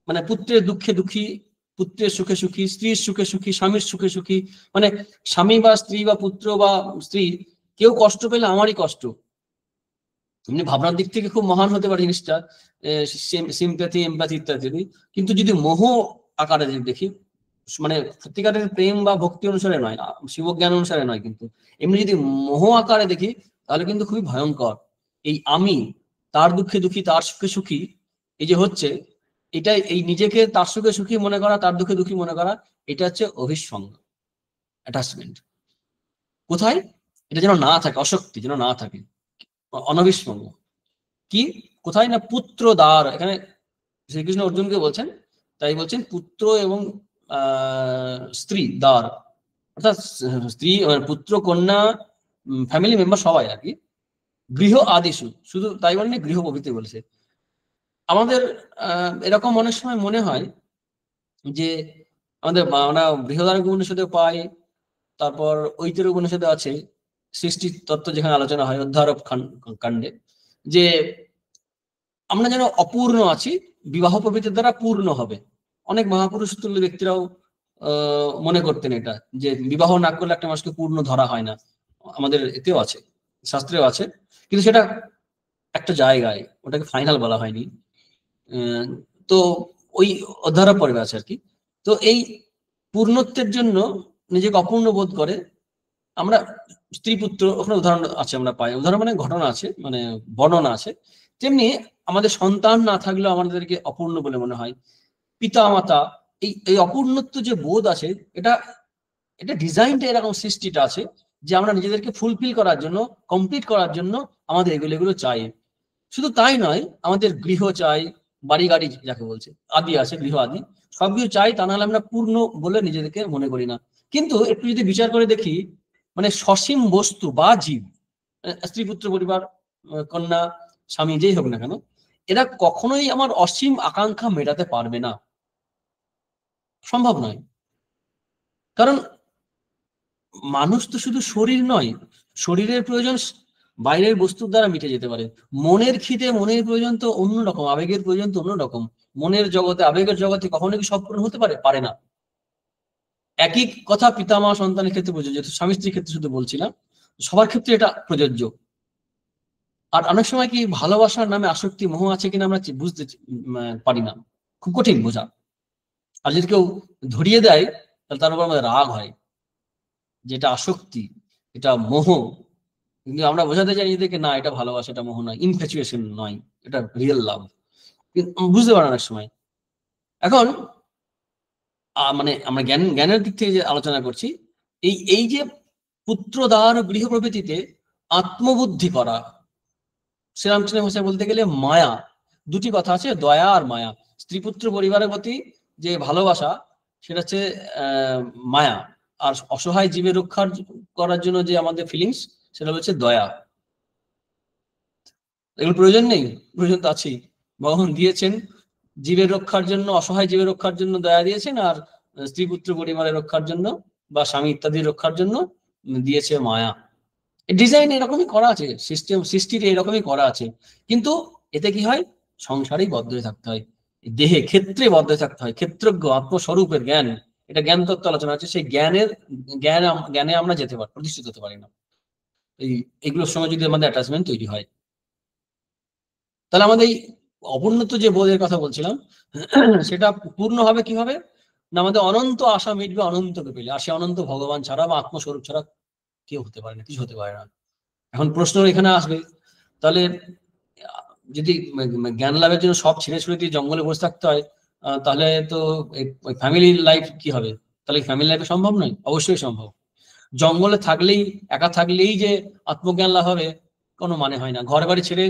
মানে পুত্রের দুঃখে দুঃখী, পুত্রের সুখে সুখী, স্ত্রীর সুখে সুখী, স্বামীর সুখে সুখী, মানে স্বামী বা স্ত্রী বা পুত্র বা স্ত্রী কেউ কষ্ট পেলে আমারই কষ্ট। এমনি ভাবনার দিক থেকে খুব মহান হতে পারে জিনিসটা, সিম্প্যাথি এমপ্যাথি ইত্যাদি, কিন্তু যদি মোহ আকারে যদি দেখি, মানে সত্যিকারের প্রেম বা ভক্তি অনুসারে নয়, শিবজ্ঞান অনুসারে নয়, কিন্তু এমনি যদি মোহ আকারে দেখি, তাহলে কিন্তু খুবই ভয়ঙ্কর। এই আমি তার দুঃখে দুঃখী, তার সুখে সুখী, এই যে হচ্ছে, এটা এই নিজেকে তার সুখে সুখী মনে করা, তার দুঃখে দুঃখী মনে করা, এটা হচ্ছে অভিসঙ্গ, অ্যাটাচমেন্ট। কোথায়? এটা যেন না থাকে, অশক্তি যেন না থাকে, অনভিসঙ্গ। কি কোথায় না পুত্র দ্বার, এখানে শ্রীকৃষ্ণ অর্জুনকে বলছেন, তাই বলছেন পুত্র এবং স্ত্রী দ্বার, অর্থাৎ স্ত্রী পুত্র কন্যা ফ্যামিলি মেম্বার সবাই আর কি, গৃহ আদিশু, শুধু তাই বলেনি গৃহ প্রভৃতি বলেছে। আমাদের এরকম অনেক সময় মনে হয় যে আমাদের আমরা বৃহদারণ্যক উপনিষদে পাই, তারপর ঐতরেয় উপনিষদে আছে সৃষ্টি তত্ত্ব যেখানে আলোচনা হয় অধ্যারোপ কাণ্ডে, যে আমরা যেন অপূর্ণ আছি, বিবাহ প্রভৃতির দ্বারা পূর্ণ হবে। অনেক মহাপুরুষ তুল্য ব্যক্তিরাও মনে করতেন এটা, যে বিবাহ না করলে একটা মানুষকে পূর্ণ ধরা হয় না। আমাদের এতেও আছে, শাস্ত্রেও আছে, কিন্তু সেটা একটা জায়গায়, ওটাকে ফাইনাল বলা হয়নি। তো ওই অধ্যারোপ পর্বে আছে আর কি। তো এই পূর্ণত্বের জন্য নিজেকে অপূর্ণ বোধ করে আমরা স্ত্রী পুত্র, ওখানে উদাহরণ আছে আমরা পাই, উদাহরণ মানে ঘটনা আছে, মানে বর্ণনা আছে। তেমনি আমাদের সন্তান না থাকলেও আমাদেরকে অপূর্ণ বলে মনে হয়। পিতা মাতা, এই অপূর্ণত্ব যে বোধ আছে, এটা এটা ডিজাইনটা এরকম, সৃষ্টিটা আছে যে আমরা নিজেদেরকে ফুলফিল করার জন্য, কমপ্লিট করার জন্য আমাদের এগুলো চাই। শুধু তাই নয়, আমাদের গৃহ চাই, বাড়ি গাড়ি যাকে বলছে আদি আছে, গৃহ আদি সবকিছু চাই, তা নাহলে আমরা পূর্ণ বলে নিজেদেরকে মনে করি না। কিন্তু একটু যদি বিচার করে দেখি, মানে সসীম বস্তু বা জীব, স্ত্রী পুত্র পরিবার, কন্যা স্বামী যেই হোক না কেন, এরা কখনোই আমার অসীম আকাঙ্ক্ষা মেটাতে পারবে না, সম্ভব নয়। কারণ মানুষ তো শুধু শরীর নয়, শরীরের প্রয়োজন বাইরের বস্তুর দ্বারা মিটে যেতে পারে। মনের খিদে, মনের প্রয়োজন তো অন্যরকম, আবেগের প্রয়োজন তো অন্যরকম। মনের জগতে, আবেগের জগতে কখনো কি সব পূরণ হতে পারে? পারে না। একই কথা পিতামা সন্তানের ক্ষেত্রে প্রযোজ্য, স্বামী স্ত্রীর ক্ষেত্রে শুধু বলছিলাম, সবার ক্ষেত্রে এটা প্রযোজ্য। আর অনেক সময় কি ভালোবাসার নামে আসক্তি, মোহ আছে কিনা আমরা বুঝতে পারি না, খুব কঠিন বোঝা। আর যদি কেউ ধরিয়ে দেয়, তাহলে তার উপর আমাদের রাগ হয়, যেটা আসক্তি, এটা মোহ। কিন্তু আমরা বোঝাতে চাই নিজেদেরকে, না এটা ভালোবাসা, এটা মোহ নয়, ইনফ্যাচুয়েশন নয়, এটা রিয়েল লাভ। বুঝতে পারে অনেক সময়। এখন মানে আমরা জ্ঞানের দিক থেকে যে আলোচনা করছি, এই যে পুত্রদার গৃহ প্রভৃতিতে আত্মবুদ্ধি করা, শ্রীরামকৃষ্ণের ভাষায় বলতে গেলে মায়া, দুটি কথা আছে, দয়া আর মায়া। স্ত্রী পুত্র পরিবারের প্রতি যে ভালোবাসা, সেটা হচ্ছে মায়া। আর অসহায় জীবের রক্ষার করার জন্য যে আমাদের ফিলিংস, সেটা হচ্ছে দয়া। এগুলো প্রয়োজন নেই? প্রয়োজন তো আছেই। ভগবান দিয়েছেন জীবের রক্ষার জন্য, অসহায় জীবের রক্ষার জন্য দয়া দিয়েছেন, আর স্ত্রী পুত্র পরিবারের রক্ষার জন্য বা স্বামী ইত্যাদির রক্ষার জন্য দিয়েছে মায়া। ডিজাইন এরকমই করা আছে, সিস্টেম সৃষ্টির এরকমই করা আছে। কিন্তু এতে কি হয়, সংসারেই বদ্ধ হয়ে থাকতে হয়, দেহে ক্ষেত্রে বদ্ধ হয়ে থাকতে হয়। ক্ষেত্রজ্ঞ আত্মস্বরূপের জ্ঞান, এটা জ্ঞান তত্ত্ব আলোচনা আছে, সেই জ্ঞানে আমরা যেতে পারি, প্রতিষ্ঠিত হতে পারি না। এইগুলোর সময় যদি আমাদের অ্যাটাচমেন্ট তৈরি হয়, তাহলে আমাদের এই অপূর্ণত্ব যে বোধের কথা বলছিলাম, সেটা পূর্ণ হবে কিভাবে না, আমাদের অনন্ত আশা মিটবে অনন্তকে পেলে। আর সে অনন্ত ভগবান ছাড়া বা আত্মস্বরূপ ছাড়া কেউ হতে পারে না, কিছু হতে পারে না। এখন প্রশ্ন এখানে আসবে, তাহলে যদি জ্ঞান লাভের জন্য সব ছেড়ে ছুড়ে দিয়ে জঙ্গলে বসে থাকতে হয়, তাহলে তো ফ্যামিলি লাইফ কি হবে? তাহলে ফ্যামিলি লাইফে সম্ভব নয়? অবশ্যই সম্ভব। জঙ্গলে থাকলেই, একা থাকলেই যে আত্মজ্ঞান লাভ হবে, কোনো মানে হয় না। ঘর বাড়ি ছেড়ে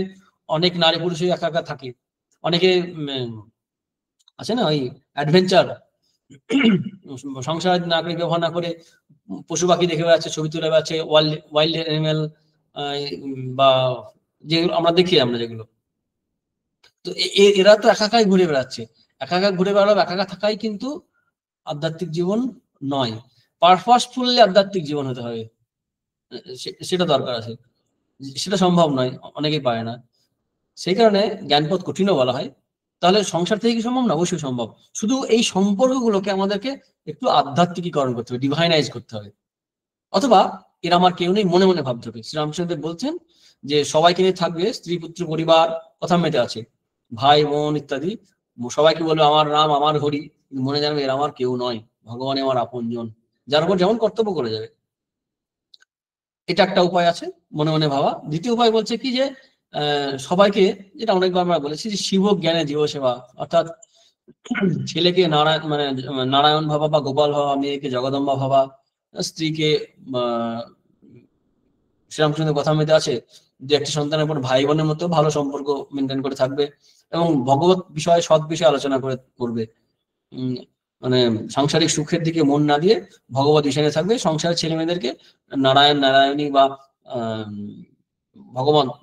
অনেক নারী পুরুষই একা একা থাকে। অনেকে আছে না ওই অ্যাডভেঞ্চার, সংসার না করে, ব্যবহার না করে পশু পাখি দেখে বেড়াচ্ছে, ছবি তুলে বেড়াচ্ছে, ওয়াইল্ড অ্যানিমেল, বা যেগুলো আমরা দেখি, আমরা যেগুলো, তো এরা তো একা একাই ঘুরে বেড়াচ্ছে। একা একা ঘুরে বেড়াবে, একা একা থাকাই কিন্তু আধ্যাত্মিক জীবন নয়। পারপাসফুলি আধ্যাত্মিক জীবন হতে হবে, সেটা দরকার আছে। সেটা সম্ভব নয়, অনেকেই পারে না। সেই কারণে জ্ঞানপথ কঠিনও বলা হয়। তাহলে সংসার থেকে কি সম্ভব? না, অবশ্যই সম্ভব। শুধু এই সম্পর্কগুলোকে আমাদেরকে একটু আধ্যাত্মিকীকরণ করতে হবে, ডিভাইনাইজ করতে হবে। অথবা এরা আমার কেউ নেই, মনে মনে ভাবতে হবে। শ্রীরামকৃষ্ণদেব বলছেন যে সবাইকে নিয়ে থাকবে, স্ত্রী পুত্র পরিবার কথা মেতে আছে, ভাই বোন ইত্যাদি, সবাইকে বলবে আমার রাম আমার হরি, মনে জানবে এরা আমার কেউ নয়, ভগবান আমার আপনজন, যার উপর যেমন কর্তব্য করে যাবে। এটা একটা উপায় আছে, মনে মনে ভাবা। দ্বিতীয় উপায় বলছে কি, যে সবাইকে, যেটা অনেকবার আমরা বলেছি, যে শিব জ্ঞানে জীব সেবা, অর্থাৎ ছেলেকে নারায়ণ, মানে নারায়ণ ভাবা বা গোপাল ভাবা, মেয়েকে জগদম্বা ভাবা, স্ত্রীকে শ্রীরামচন্দ্রের কথা মধ্যে আছে যে একটি সন্তানের পর ভাই বোনের মতো ভালো সম্পর্ক মেনটেন করে থাকবে, এবং ভগবত বিষয়ে, সৎ বিষয়ে আলোচনা করবে। মানে সাংসারিক সুখের দিকে মন না দিয়ে ভগবত বিষয়ে থাকবে, সংসারের ছেলে মেয়েদেরকে নারায়ণ নারায়ণী বা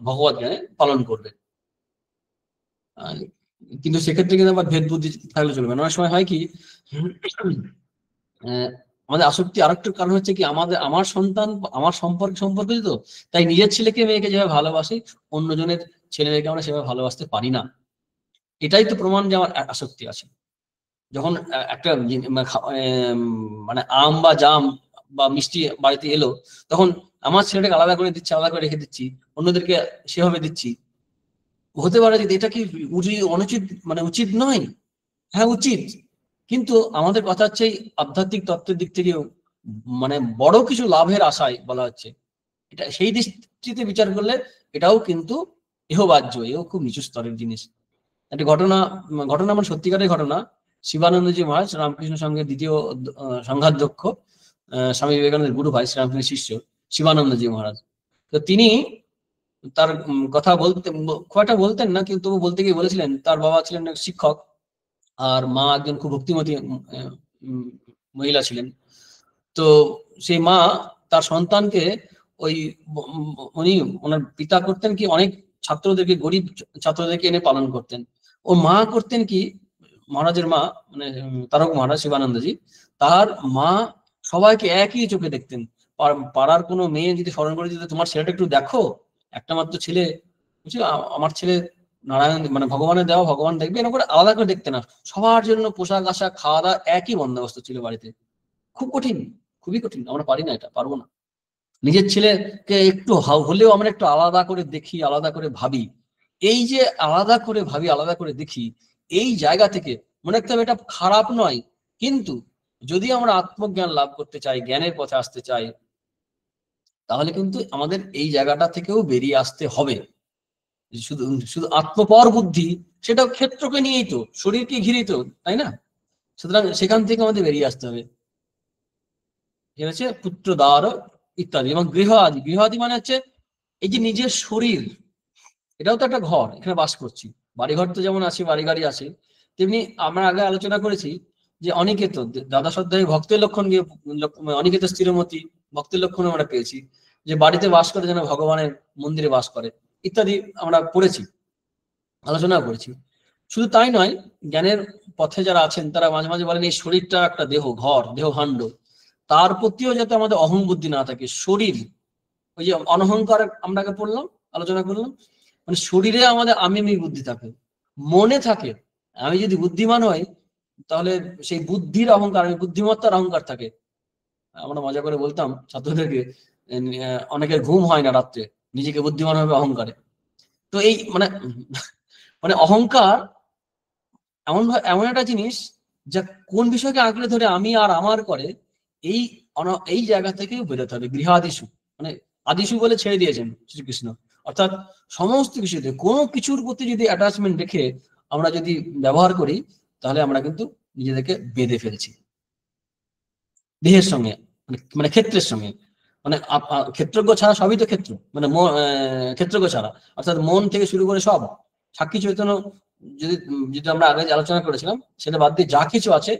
ভগবত জ্ঞানে পালন করবে। কিন্তু সেক্ষেত্রে কিন্তু আবার ভেদ বুদ্ধি থাকলে চলবে না। অনেক সময় হয় কি, আমাদের আসক্তি আরেকটা কারণ হচ্ছে কি, আমার সন্তান আমার সম্পর্কিত, তাই নিজের ছেলেকে মেয়েকে যেভাবে ভালোবাসি অন্যজনের ছেলে মেয়েকে আমরা সেভাবে ভালোবাসতে পারি না। এটাই তো প্রমাণ যে আমার আসক্তি আছে। যখন একটা মানে আম বা জাম বা মিষ্টি বাড়িতে এলো, তখন আমার ছেলেটাকে আলাদা করে দিচ্ছি, আলাদা করে রেখে দিচ্ছি, অন্যদেরকে সেভাবে দিচ্ছি। হতে পারে যে এটা কি অনুচিত, মানে উচিত নয়? হ্যাঁ উচিত, কিন্তু আমাদের কথা হচ্ছে এই আধ্যাত্মিক তত্ত্বের দিক থেকেও মানে বড় কিছু লাভের আশায় বলা হচ্ছে। এটা সেই দৃষ্টিতে বিচার করলে এটাও কিন্তু ইহবাহ্য, এও খুব নিচু স্তরের জিনিস। একটা ঘটনা মানে সত্যিকারের ঘটনা। শিবানন্দজি মহারাজ, রামকৃষ্ণ সঙ্গে দ্বিতীয় সংঘাধ্যক্ষ, স্বামী বিবেকানন্দের গুরু ভাই, শ্রীরামকৃষ্ণের শিষ্য শিবানন্দজি মহারাজ। তো তিনি তার কথা খুব একটা বলতেন না, কিন্তু বলতে গিয়ে বলেছিলেন তার বাবা ছিলেন এক শিক্ষক, আর মা একজন খুব ভক্তিমতী মহিলা ছিলেন। তো সেই মা তার সন্তানকে ওই উনি ওনার পিতা করতেন কি, অনেক ছাত্রদেরকে, গরিব ছাত্রদেরকে এনে পালন করতেন। ও মা করতেন কি, মহারাজের মা মানে তারক মহারাজ শিবানন্দজি, তার মা সবাইকে একই চোখে দেখতেন। পাড়ার কোনো মেয়ে যদি স্মরণ করে দিতে, তোমার ছেলেটা একটু দেখো, একটা মাত্র ছেলে, বুঝলি আমার ছেলে নারায়ণ মানে ভগবানের দেওয়া, ভগবান দেখবে, এরকম করে আলাদা করে দেখতে না। সবার জন্য পোশাক আশাক খাওয়া দাওয়া একই বন্দোবস্ত ছিল বাড়িতে। খুব কঠিন, খুবই কঠিন, আমরা পারি না, এটা পারবো না। নিজের ছেলেকে একটু হলেও আমরা একটু আলাদা করে দেখি, আলাদা করে ভাবি। এই যে আলাদা করে ভাবি, আলাদা করে দেখি, এই জায়গা থেকে মনে রাখতে হবে এটা খারাপ নয়, কিন্তু যদি আমরা আত্মজ্ঞান লাভ করতে চাই, জ্ঞানের পথে আসতে চাই, তাহলে কিন্তু আমাদের এই জায়গাটা থেকেও বেরিয়ে আসতে হবে। শুধু শুধু আত্মপর বুদ্ধি, সেটা ক্ষেত্রকে নিয়েই তো, শরীরকে ঘিরেই তো, তাই না? সুতরাং সেখান থেকে আমাদের বেরিয়ে আসতে হবে। ঠিক আছে, পুত্র দ্বার ইত্যাদি, এবং গৃহ আদি মানে হচ্ছে এই যে নিজের শরীর, এটাও তো একটা ঘর, এখানে বাস করছি। বাড়িঘর তো যেমন আছে, বাড়ি গাড়ি আছে, তেমনি আমরা আগে আলোচনা করেছি যে অনিকেত, দ্বাদশ অধ্যায়ে ভক্তের লক্ষণ গিয়ে, অনিকেত স্থিরমতি ভক্তের লক্ষণ আমরা পেয়েছি, যে বাড়িতে বাস করে যেন ভগবানের মন্দিরে বাস করে ইত্যাদি আমরা পড়েছি, আলোচনা করেছি। শুধু তাই নয়, জ্ঞানের পথে যারা আছেন তারা মাঝে মাঝে বলেন এই শরীরটা একটা দেহ, ঘর, দেহ ভাণ্ড, তার প্রতিও যাতে আমাদের অহং বুদ্ধি না থাকে। শরীর, ওই যে অনহংকার আমরা পড়লাম, আলোচনা করলাম, মানে শরীরে আমাদের আমি বুদ্ধি থাকে, মনে থাকে। আমি যদি বুদ্ধিমান হই, তাহলে সেই বুদ্ধির অহংকার, আমি বুদ্ধিমত্তার অহংকার থাকে। আমরা মজা করে বলতাম ছাত্রদেরকে, অনেকের ঘুম হয় না রাত্রে, নিজেকে বুদ্ধিমান হবে অহংকারে। তো এই মানে মানে অহংকার এমন একটা জিনিস যা কোন বিষয়কে আঁকড়ে ধরে আমি আর আমার করে, এই এই জায়গা থেকেও বেরোতে হবে। গৃহাদিশু মানে আদিশু বলে ছেড়ে দিয়েছেন শ্রীকৃষ্ণ, অর্থাৎ সমস্ত কিছুতে কোনো কিছুর প্রতি যদি অ্যাটাচমেন্ট রেখে আমরা যদি ব্যবহার করি, তাহলে আমরা কিন্তু নিজেদেরকে বেঁধে ফেলছি দেহের সঙ্গে, মানে ক্ষেত্রের সঙ্গে। মানে ক্ষেত্রজ্ঞ ছাড়া সবই তো ক্ষেত্র, মানে ক্ষেত্রজ্ঞ ছাড়া, অর্থাৎ মন থেকে শুরু করে সব, সাক্ষী চৈতন্য যদি যদি আমরা আগে আলোচনা করেছিলাম, সেটা বাদ দিয়ে যা কিছু আছে,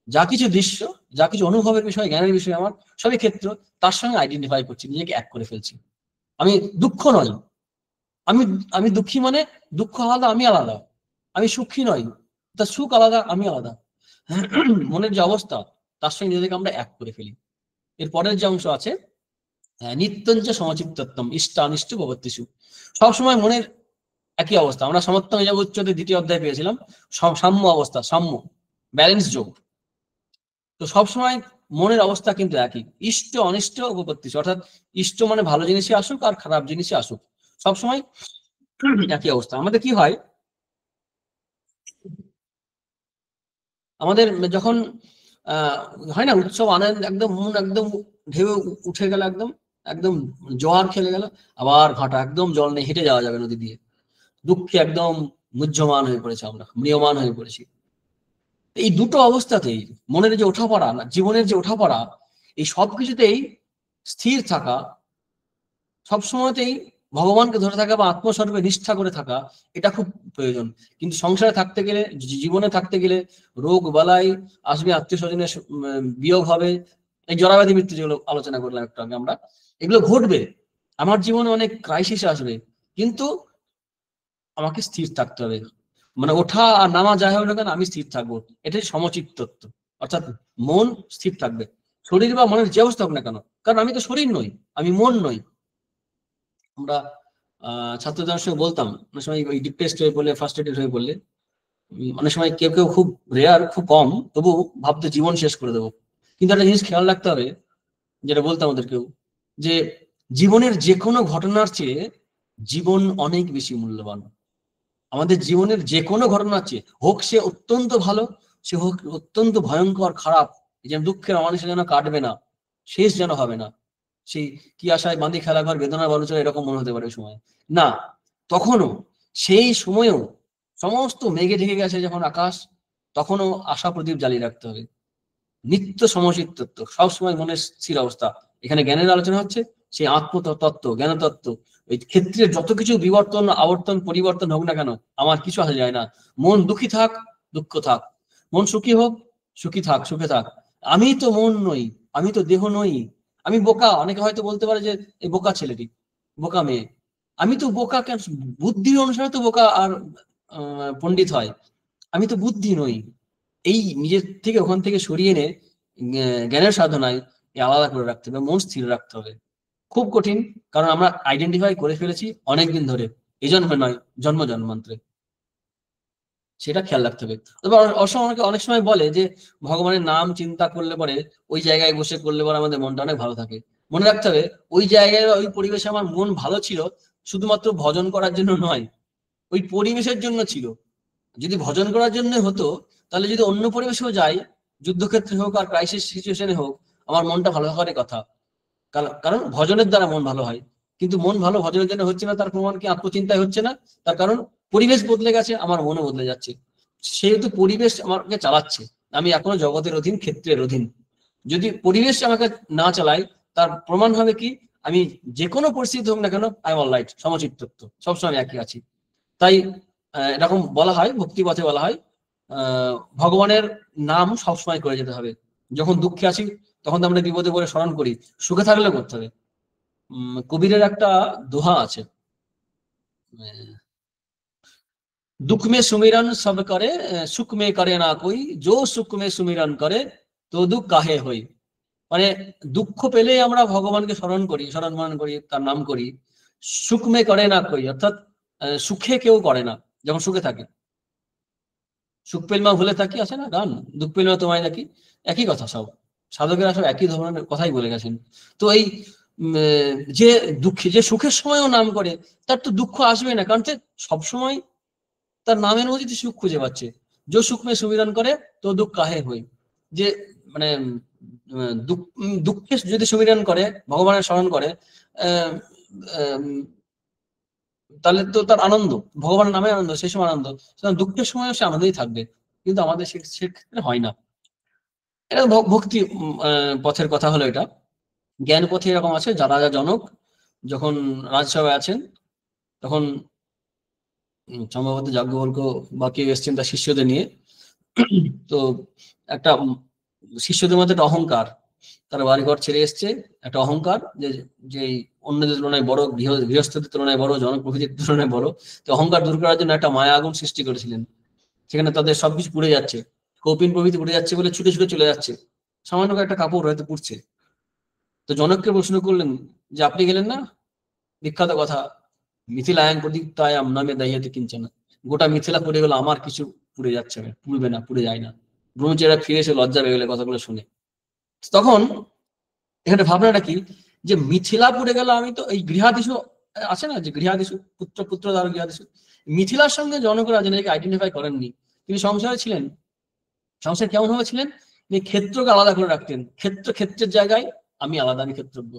যা কিছু দৃশ্য, যা কিছু অনুভবের বিষয়, জ্ঞানের বিষয়, আমার সবই ক্ষেত্র, তার সঙ্গে আইডেন্টিফাই করছি, নিজেকে এক করে ফেলছি। আমি দুঃখ নই, আমি আমি দুঃখী মানে দুঃখ আলাদা, আমি আলাদা। আমি সুখী নই, তার সুখ আলাদা, আমি আলাদা। মনের যে অবস্থা, তার সঙ্গে নিজেদেরকে আমরা এক করে ফেলি। এর পরের যে অংশ আছে, নিত্যঞ্চ সমচিত্তম ইষ্টানিষ্ট ভবত্যিষু, সবসময় মনের একই অবস্থা। আমরা সমত্তম যোগ উচ্চতে দ্বিতীয় অধ্যায় পেয়েছিলাম, সাম্য অবস্থা, সাম্য, ব্যালেন্স যোগ। তো সবসময় মনের অবস্থা কিন্তু একই, ইষ্ট অনিষ্ট উপপত্তিষু, অর্থাৎ ইষ্ট মানে ভালো জিনিসই আসুক আর খারাপ জিনিসই আসুক, সবসময় একই অবস্থা। আমাদের কি হয়, আমাদের যখন হয় না উৎসব আনন্দ, একদম মন একদম ঢেউ উঠে গেল, একদম একদম জোয়ার খেলে গেল, আবার ভাটা, একদম জল নেই, হেঁটে যাওয়া যাবে নদী দিয়ে, দুঃখে একদম মুহ্যমান হয়ে পড়েছে, আমরা ম্রিয়মান হয়ে পড়েছি। এই দুটো অবস্থাতেই মনের যে ওঠাপড়া, জীবনের যে ওঠাপড়া, এই সব কিছুতেই স্থির থাকা, সবসময়তেই ভগবানকে ধরে থাকা বা আত্মস্বরূপে নিষ্ঠা করে থাকা, এটা খুব প্রয়োজন। কিন্তু সংসারে থাকতে গেলে, জীবনে থাকতে গেলে রোগ বালাই আসবে, আত্মীয় স্বজনের বিয়োগ হবে, এই জরাব্যাধি মৃত্যু যেগুলো আলোচনা করলাম একটু আগে আমরা, এগুলো ঘটবে। আমার জীবনে অনেক ক্রাইসিস আসবে, কিন্তু আমাকে স্থির থাকতে হবে। মানে ওঠা আর নামা যাই হোক না কেন, আমি স্থির থাকবো। এটাই সমচিত্তত্ব, অর্থাৎ মন স্থির থাকবে, শরীর বা মনের যে অবস্থা হোক না কেন। কারণ আমি তো শরীর নই, আমি মন নই। আমরা ছাত্রদের সঙ্গে বলতাম, অনেক সময় ওই ডিপ্রেসড হয়ে পড়লে, ফার্স্ট্রেটেড হয়ে পড়লে, অনেক সময় কেউ কেউ খুব রেয়ার, খুব কম, তবু ভাবতে জীবন শেষ করে দেবো। কিন্তু একটা জিনিস খেয়াল রাখতে হবে, যেটা বলতাম ওদেরকেও, যে জীবনের যে কোনো ঘটনার চেয়ে জীবন অনেক বেশি মূল্যবান। আমাদের জীবনের যে কোনো ঘটনার চেয়ে, হোক সে অত্যন্ত ভালো, সে হোক অত্যন্ত ভয়ঙ্কর খারাপ, যেন দুঃখের মানুষের যেন কাটবে না, শেষ যেন হবে না, সেই কি আশায় বাঁধি খেলা ঘর বেদনা বলছিল, এরকম মনে হতে পারে সময় না। তখনও, সেই সময়েও সমস্ত মেঘে ঢেকে গেছে যখন আকাশ, তখনও আশা প্রদীপ জ্বালিয়ে রাখতে হবে। নিত্য সমচিত্তত্ব, সবসময় মনের স্থির অবস্থা। এখানে জ্ঞানের আলোচনা হচ্ছে, সেই আত্মতত্ত্ব, জ্ঞানতত্ত্ব। ওই ক্ষেত্রের যত কিছু বিবর্তন, আবর্তন, পরিবর্তন হোক না কেন, আমার কিছু আসা যায় না। মন দুঃখী থাক, দুঃখ থাক, মন সুখী হোক, সুখী থাক, সুখে থাক। আমি তো মন নই, আমি তো দেহ নই, আমি বোকা। অনেকে হয়তো বলতে পারে যে এই বোকা ছেলেটি, বোকা মেয়ে। আমি তো বোকা কেন? বুদ্ধির অনুসারে তো বোকা আর পণ্ডিত হয়। আমি তো বুদ্ধি নই। এই নিজের থেকে ওখান থেকে সরিয়ে এনে জ্ঞানের সাধনায় আলাদা করে রাখতে হবে, মন স্থির রাখতে হবে। খুব কঠিন, কারণ আমরা আইডেন্টিফাই করে ফেলেছি অনেকদিন ধরে, এই জন্মে নয়, জন্ম জন্মান্তরে। সেটা খেয়াল রাখতে হবে। তবে অনেক সময় বলে যে ভগবানের নাম চিন্তা করলে পরে, ওই জায়গায় বসে করলে পরে আমাদের মনটা অনেক ভালো থাকে। মনে রাখতে হবে, ওই জায়গায় ওই পরিবেশে আমার মন ভালো ছিল শুধুমাত্র ভজন করার জন্য নয়, ওই পরিবেশের জন্য ছিল। যদি ভজন করার জন্য হতো, তাহলে যদি অন্য পরিবেশেও যাই, যুদ্ধক্ষেত্রে হোক আর ক্রাইসিস সিচুয়েশনে হোক, আমার মনটা ভালো হওয়ারই কথা। কারণ ভজনের দ্বারা মন ভালো হয়। কিন্তু মন ভালো ভজনের জন্য হচ্ছে না, তার প্রমাণ কি? আত্মচিন্তায় হচ্ছে না। তার কারণ পরিবেশ বদলে গেছে, আমার মনও বদলে যাচ্ছে। সেহেতু পরিবেশ আমাকে চালাচ্ছে, আমি এখনো জগতের অধীন, ক্ষেত্রের অধীন। যদি পরিবেশ আমাকে না চালায়, তার প্রমাণ হবে কি? আমি যে কোনো পরিস্থিতি হোক না কেন, আই এম অলরাইট, সমচিত্তত্ব, সবসময় একই আছি। তাই এরকম বলা হয়, ভক্তি পথে বলা হয়, ভগবানের নাম সবসময় করে যেতে হবে। যখন দুঃখে আছি তখন তো আমরা বিপদে পড়ে স্মরণ করি, সুখে থাকলেও করতে হবে। কবিরের একটা দোহা আছে, দুঃখ মে সুমিরন সব করে, সুখ মে করে না কই, जो সুখ মে সুমিরন করে তো দুঃখ কাহে হই। মানে দুঃখ পেলে আমরা ভগবানকে স্মরণ করি, স্মরণ মরণ করি, তার নাম করি। সুখ মে করে না কই, অর্থাৎ সুখে কেউ করে না, যখন সুখে থাকে। সুখ পেলমা ভুলে থাকি আছে না গান, দুঃখ পেলমা তোমায় নাকি, একই কথা সব। সাধকেরা সব একই ধরনের কথাই বলে গেছেন। তো এই যে দুঃখী, যে সুখের সময়ও নাম করে, তার তো দুঃখ আসবে না, কারণ সবসময় তার নামের মধ্যে সুখ খুঁজে পাচ্ছে। যে সুখ মে সুমিরন করে তো দুঃখ কাহে হই। যে মানে দুঃখে যদি সুমিরন করে, ভগবানের স্মরণ করে, আহ তাহলে তো তার আনন্দ, ভগবানের নামে আনন্দ, সেই সময় আনন্দ। দুঃখের সময় সে আনন্দই থাকবে, কিন্তু আমাদের সেক্ষেত্রে হয় না। এটা ভক্তি পথের কথা হলো এটা। জ্ঞান পথে এরকম আছে, যারা জনক যখন রাজসভায় আছেন, তখন সম্ভবত যাজ্ঞবল্ক্য বা কেউ এসছেন তার শিষ্যদের নিয়ে। তো একটা শিষ্যদের মধ্যে একটা অহংকার, তারা বাড়িঘর ছেড়ে এসছে, একটা অহংকার, যে অন্যদের তুলনায় বড়, গৃহস্থদের তুলনায় বড়, জনপ্রকৃতির তুলনায় বড়। তো অহংকার দূর করার জন্য একটা মায়া আগুন সৃষ্টি করেছিলেন। সেখানে তাদের সবকিছু পুড়ে যাচ্ছে, কৌপিন প্রভৃতি পুড়ে যাচ্ছে বলে ছুটে ছুটে চলে যাচ্ছে, সামান্য একটা কাপড় হয়তো পুড়ছে। তো জনককে প্রশ্ন করলেন যে আপনি গেলেন না? বিখ্যাত কথা, মিথিলায়াং প্রদীপ্তায়াম নামে দাইয়াতে কিঞ্চন, গোটা মিথিলা পুড়ে গেল, আমার কিছু পুড়ে যাচ্ছে না, পুড়বে না, পুড়ে যায় না। ব্রহ্মচারীরা ফিরে এসে লজ্জা পেয়ে গেলে কথাগুলো শুনে। তখন এখানে ভাবনাটা কি, যে মিথিলা পুড়ে গেল, আমি তো এই গৃহাদিশু আছে না, যে গৃহাদিশু, পুত্র পুত্র দ্বারা গৃহাদিশু, মিথিলার সঙ্গে জনকরা নিজেকে আইডেন্টিফাই করেননি। তিনি সংসারে ছিলেন, সংসার কেমন ভাবে ছিলেন, তিনি ক্ষেত্রকে আলাদা করে রাখতেন। ক্ষেত্রের জায়গায় আমি আলাদা, আমি ক্ষেত্রজ্ঞ,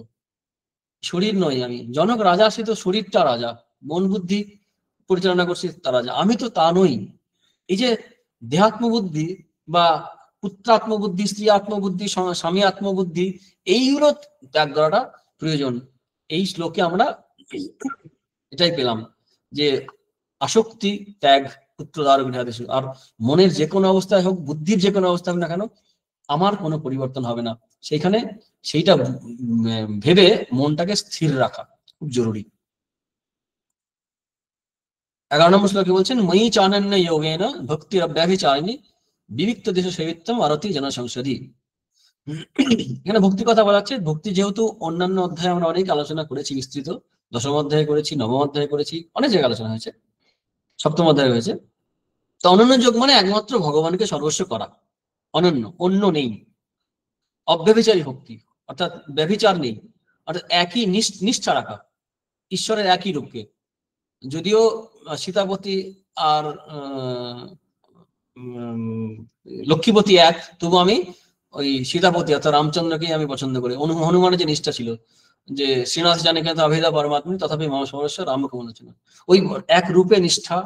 শরীর নয় আমি। জনক রাজা, সে তো শরীরটা রাজা, মন বুদ্ধি পরিচালনা করছে তা রাজা, আমি তো তা নই। এই যে দেহাত্মবুদ্ধি বা পুত্রাত্মবুদ্ধি, স্ত্রী আত্মবুদ্ধি, স্বামী আত্মবুদ্ধি, এইগুলো ত্যাগ করাটা প্রয়োজন। এই শ্লোকে আমরা এটাই পেলাম যে আসক্তি ত্যাগ পুত্রদার গৃহাদেশ। আর মনের যে কোনো অবস্থায় হোক, বুদ্ধির যে কোনো অবস্থা হোক না কেন, আমার কোনো পরিবর্তন হবে না, সেইখানে সেইটা ভেবে মনটাকে স্থির রাখা খুব জরুরি। 11 নম্বর শ্লোকে বলছেন ময়ি চানন্য যোগেন ভক্তির অব্যাভিচারিণী বিবিক্ত দেশ সেবিত্তম আরতি জনসংসদী। এখানে ভক্তি কথা বলা হচ্ছে। ভক্তি যেহেতু অন্যান্য অধ্যায়ে আমরা অনেক আলোচনা করেছি বিস্তৃত, দশম অধ্যায়ে করেছি, নবম অধ্যায়ে করেছি, অনেক জায়গায় আলোচনা হয়েছে, সপ্তম অধ্যায়ে হয়েছে। তো অনন্য যোগ মানে একমাত্র ভগবানকে সর্বস্ব করা, অনন্য, অন্য নেই। অব্যভিচারী ভক্তি অর্থাৎ ব্যভিচার নেই, অর্থাৎ একই নিষ্ঠা রাখা ঈশ্বরের একই রূপকে। যদিও সীতাপতি আর লক্ষ্মীপতি এক, তবু আমি ওই সীতাপতি অর্থাৎ রামচন্দ্রকেই আমি পছন্দ করি। হনুমানের যে নিষ্ঠা ছিল যে শ্রীনাথ জানে কিন্তু অভেদা পরমাত্মা তথাপি মম সমস্যা রামকে মনে ছিল, ওই এক রূপে নিষ্ঠা।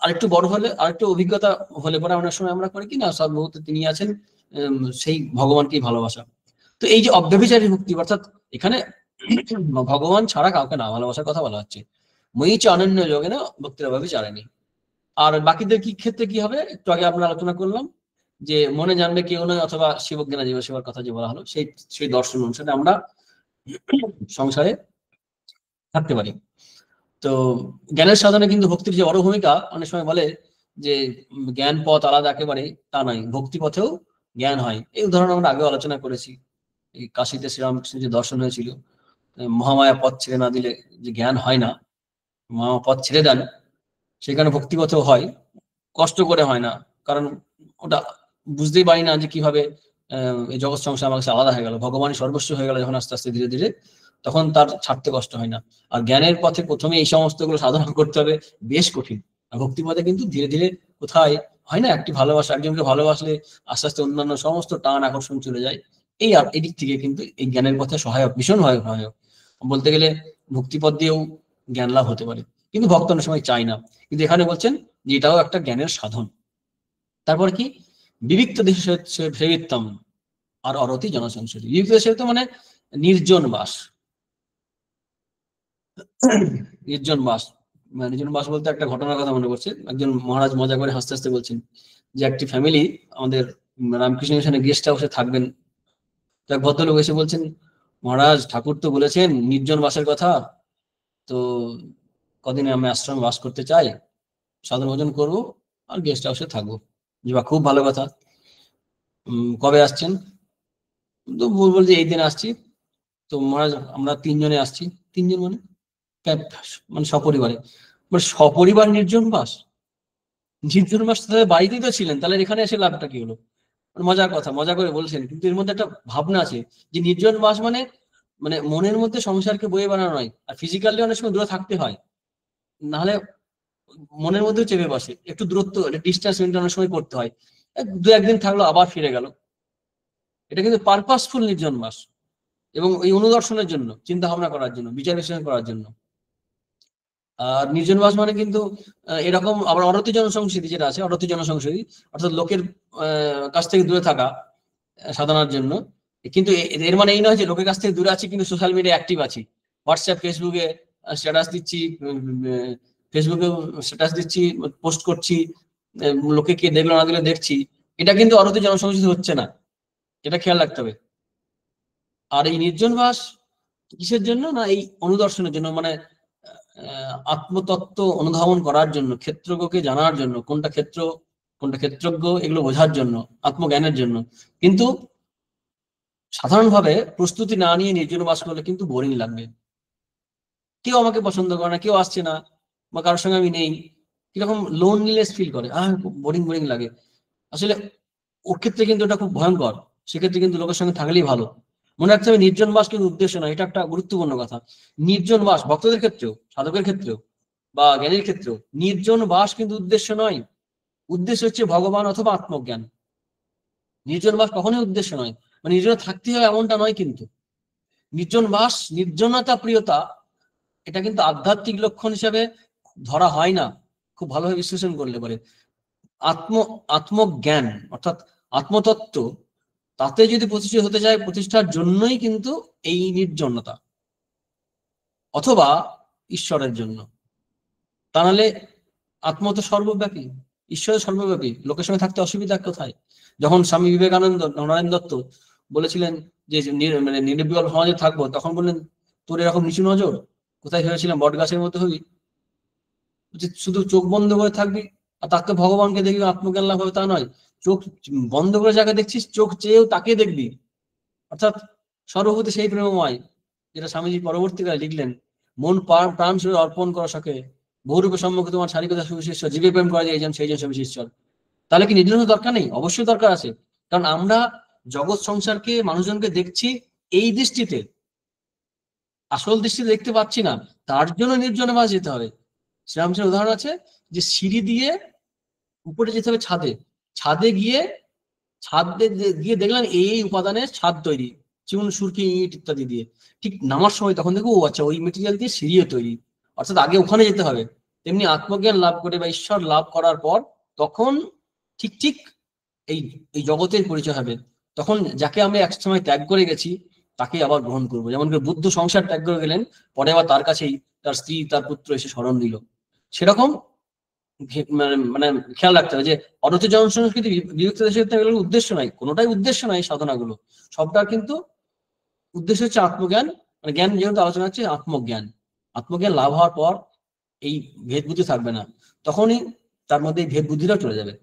আরেকটু বড় হলে, আরেকটু অভিজ্ঞতা হলে পরে অনেক সময় আমরা করি কি না, সর্বভূতে তিনি আছেন, সেই ভগবানকেই ভালোবাসা। তো এই যে অব্যভিচারী ভক্তি, অর্থাৎ এখানে ভগবান ছাড়া কাউকে না ভালোবাসার কথা বলা হচ্ছে। মই চ অনন্য যোগে না ভক্তির অব্যভিচারিণী। আর বাকিদের কি ক্ষেত্রে কি হবে একটু আগে আমরা আলোচনা করলাম, যে মনে জানবে কেউ নয় অথবা শিবজ্ঞানা জীব সেবার কথা যে বলা হলো, সেই সেই দর্শন অনুসারে আমরা সংসারে থাকতে পারি। তো জ্ঞানের সাধনে কিন্তু ভক্তির যে বড় ভূমিকা, অনেক সময় বলে যে জ্ঞান পথ আলাদা, একেবারে তা নয়, ভক্তি পথেও জ্ঞান হয়। এই উদাহরণ আমরা আগে আলোচনা করেছি। এই কাশীতে শ্রীরামকৃষ্ণের যে দর্শন হয়েছিল, মহামায়া পথ ছেড়ে না দিলে যে জ্ঞান হয় না, মহামায়া পথ ছেড়ে দেন, সেখানে ভক্তি পথেও হয়, কষ্ট করে হয় না, কারণ ওটা বুঝতেই পারি না যে কিভাবে এই জগৎ সংসার আমার কাছে আলাদা হয়ে গেল, ভগবানই সর্বস্ব হয়ে গেল যখন আস্তে আস্তে ধীরে ধীরে, তখন তার ছাড়তে কষ্ট হয় না। আর জ্ঞানের পথে প্রথমে এই সমস্ত গুলো সাধনা করতে হবে, বেশ কঠিন। আর ভক্তি পথে কিন্তু ধীরে ধীরে কোথায় হয় না, একটি ভালোবাসা, একজনকে ভালোবাসলে আস্তে আস্তে অন্যান্য সমস্ত টান আকর্ষণ চলে যায়। এই আর এদিক থেকে কিন্তু এই জ্ঞানের পথে সহায়ক, ভীষণ সহায়ক। বলতে গেলে ভক্তিপথ দিয়েও জ্ঞান লাভ হতে পারে, কিন্তু ভক্ত অনেক সময় চায় না। কিন্তু এখানে বলছেন যে এটাও একটা জ্ঞানের সাধন। তারপর কি বিবিক্ত দেশ সেবিত্তম আর অরতি জনসংসদী। বিবিক্ত সেবিত্ত মানে নির্জন বাস। নির্জন বাস, নির্জন বাস বলতে একটা ঘটনার কথা মনে পড়ছে। একজন মহারাজ মজা করে হাসতে হাসতে বলছেন যে একটি ফ্যামিলি আমাদের রামকৃষ্ণ মিশনে গেস্ট হাউসে থাকবেন। এক ভদ্রলোক এসে বলছেন, মহারাজ ঠাকুর তো বলেছেন নির্জন বাসের কথা, তো কদিনে আমি আশ্রমে বাস করতে চাই, সাধন ভোজন করবো আর গেস্ট হাউসে থাকবো। যে বা খুব ভালো কথা, কবে আসছেন? তো বলবো যে এই দিন আসছি। তো মহারাজ আমরা 3 জনে আসছি। 3 জন মানে মানে সপরিবারে? মানে সপরিবার নির্জন বাস? নির্জন বাস তাহলে বাড়িতেই তো ছিলেন, তাহলে এখানে এসে লাভটা কি হলো? মজার কথা, মজা করে বলছেন, কিন্তু এর মধ্যে একটা ভাবনা আছে যে নির্জন বাস মানে মানে মনের মধ্যে সংসারকে বয়ে বানানো নয়, আর ফিজিক্যালি অনেক সময় দূরে থাকতে হয়, নাহলে মনের মধ্যেও চেপে বসে, একটু দূরত্ব, ডিস্টেন্স মেনটেন অনেক সময় করতে হয়। 2-1 দিন থাকলো আবার ফিরে গেল। এটা কিন্তু পারপাসফুল নির্জন বাস, এবং এই অনুদর্শনের জন্য, চিন্তা ভাবনা করার জন্য, বিচার বিশ্লেষণ করার জন্য। আর নির্জন বাস মানে কিন্তু এরকম আবার অরতি জনসংসদী যেটা আছে, অরতি জনসংসদী অর্থাৎ লোকের কাছ থেকে দূরে থাকা সাধনার জন্য। কিন্তু এর মানে এই নয় যে লোকের কাছ থেকে দূরে আছি কিন্তু সোশ্যাল মিডিয়া অ্যাক্টিভ আছি, হোয়াটসঅ্যাপ ফেসবুকে স্ট্যাটাস দিচ্ছি, ফেসবুকে স্ট্যাটাস দিচ্ছি, পোস্ট করছি, লোকে কে দেখলো না দিলে দেখছি। এটা কিন্তু অরতি জনসংসদী হচ্ছে না, এটা খেয়াল রাখতে হবে। আর এই নির্জন বাস কিসের জন্য? না এই অনুদর্শনের জন্য, মানে আত্মতত্ত্ব অনুধাবন করার জন্য, ক্ষেত্রজ্ঞকে জানার জন্য, কোনটা ক্ষেত্র কোনটা ক্ষেত্রজ্ঞ এগুলো বোঝার জন্য, আত্মজ্ঞানের জন্য। কিন্তু সাধারণভাবে প্রস্তুতি না নিয়ে নির্জন বাস করলে কিন্তু বোরিং লাগবে। কেউ আমাকে পছন্দ করে না, কেউ আসছে না, বা কারোর সঙ্গে আমি নেই, কিরকম লোনলিনেস ফিল করে, বোরিং বোরিং লাগে। আসলে ওর ক্ষেত্রে কিন্তু এটা খুব ভয়ঙ্কর। সেক্ষেত্রে কিন্তু লোকের সঙ্গে থাকলেই ভালো। মনে রাখতে হবে নির্জন বাস কিন্তু উদ্দেশ্য নয়, এটা একটা গুরুত্বপূর্ণ কথা। নির্জন বাস ভক্তদের ক্ষেত্রেও, সাধকের ক্ষেত্রেও বা জ্ঞানীর ক্ষেত্রেও নির্জন বাস কিন্তু উদ্দেশ্য নয়। উদ্দেশ্য হচ্ছে ভগবান অথবা আত্মজ্ঞান। নির্জন বাস কখনোই উদ্দেশ্য নয়, মানে নির্জন থাকতে হয় এমনটা নয়। কিন্তু নির্জন বাস, নির্জনতা প্রিয়তা, এটা কিন্তু আধ্যাত্মিক লক্ষণ হিসেবে ধরা হয় না, খুব ভালোভাবে বিশ্লেষণ করলে বলে। আত্মজ্ঞান অর্থাৎ আত্মতত্ত্ব, তাতে যদি প্রতিষ্ঠিত হতে যায়, প্রতিষ্ঠার জন্যই কিন্তু এই নির্জনতা। অথবা ঈশ্বরের জন্য। তা নাহলে আত্মা তো সর্বব্যাপী, ঈশ্বরের সর্বব্যাপী, লোকের সঙ্গে থাকতে অসুবিধা কোথায়? যখন স্বামী বিবেকানন্দ, নারায়ণ দত্ত বলেছিলেন যে মানে নির্বিকল্প সমাজে থাকবো, তখন বললেন তোর এরকম নিচু নজর, কোথায় ভেবেছিলাম বট গাছের মতো হবি, শুধু চোখ বন্ধ করে থাকবি আর তাকে ভগবানকে দেখবি আত্মজ্ঞান লাভ হবে তা নয়, চোখ বন্ধ করে যাকে দেখছিস চোখ চেয়েও তাকে দেখবি, অর্থাৎ সর্বভূতে সেই প্রেমময়, যেটা স্বামীজি পরবর্তীকালে লিখলেন, মন প্রাণ শরীর অর্পণ করা সকে বহুরূপে সম্মুখে তোমার শারীরিকতা সুবিশিষ্ট, জীবে প্রেম করা যায় সেই জন সুবিশিষ্ট। তাহলে কি নির্জনের দরকার নেই? অবশ্যই দরকার আছে, কারণ আমরা জগৎ সংসারকে মানুষজনকে দেখছি এই দৃষ্টিতে, আসল দৃষ্টিতে দেখতে পাচ্ছি না, তার জন্য নির্জনে বাস যেতে হবে। শ্রীরামকৃষ্ণের উদাহরণ আছে যে সিঁড়ি দিয়ে উপরে যেতে হবে ছাদে, ছাদে গিয়ে দেখলাম এই উপাদানের ছাদ তৈরি, চুন সুরকি ইট ইত্যাদি দিয়ে, ঠিক নামার সময় তখন দেখো ও আচ্ছা ওই মেটেরিয়াল দিয়ে সিঁড়িও তৈরি, অর্থাৎ আগে ওখানে যেতে হবে। তেমনি আত্মজ্ঞান লাভ করে বা ঈশ্বর লাভ করার পর তখন ঠিক ঠিক এই এই জগতের পরিচয় হবে। তখন যাকে আমরা এক সময় ত্যাগ করে গেছি তাকে আবার গ্রহণ করবো। যেমন করে বুদ্ধ সংসার ত্যাগ করে গেলেন, পরে আবার তার কাছেই তার স্ত্রী তার পুত্র এসে শরণ দিল। সেরকম মানে খেয়াল রাখতে হবে যে অনৈতিক জনসংস্কৃতি বিভক্ত দেশের উদ্দেশ্য নাই, কোনোটাই উদ্দেশ্য নাই সাধনাগুলো, সবটার কিন্তু উদ্দেশ্য হচ্ছে আত্মজ্ঞান। মানে জ্ঞান যেহেতু আলোচনা হচ্ছে আত্মজ্ঞান, আত্মজ্ঞান লাভ হওয়ার পর এই ভেদ বুদ্ধি থাকবে না, তখনই তার মধ্যে এই ভেদ বুদ্ধিটাও চলে যাবে।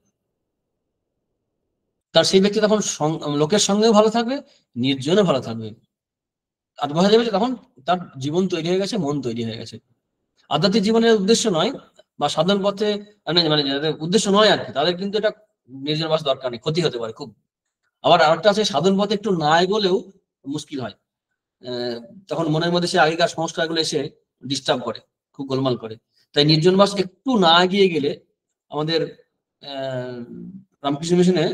তার সেই ব্যক্তি তখন লোকের সঙ্গেও ভালো থাকবে, নির্জনে ভালো থাকবে, আর বোঝা যাবে যে তখন তার জীবন তৈরি হয়ে গেছে, মন তৈরি হয়ে গেছে। আধ্যাত্মিক জীবনের উদ্দেশ্য নয় বা সাধন পথে মানে যাদের উদ্দেশ্য নয় আর কি, তাদের কিন্তু এটা নির্জন বাস দরকার নেই, ক্ষতি হতে পারে খুব। আবার আরেকটা আছে সাধন পথে একটু না এগোলেও মুশকিল হয়, তখন মনের মধ্যে সে আগেকার সংস্কারগুলো এসে ডিস্টার্ব করে, খুব গোলমাল করে। তাই নির্জন বাস একটু না এগিয়ে গেলে আমাদের রামকৃষ্ণ মিশনে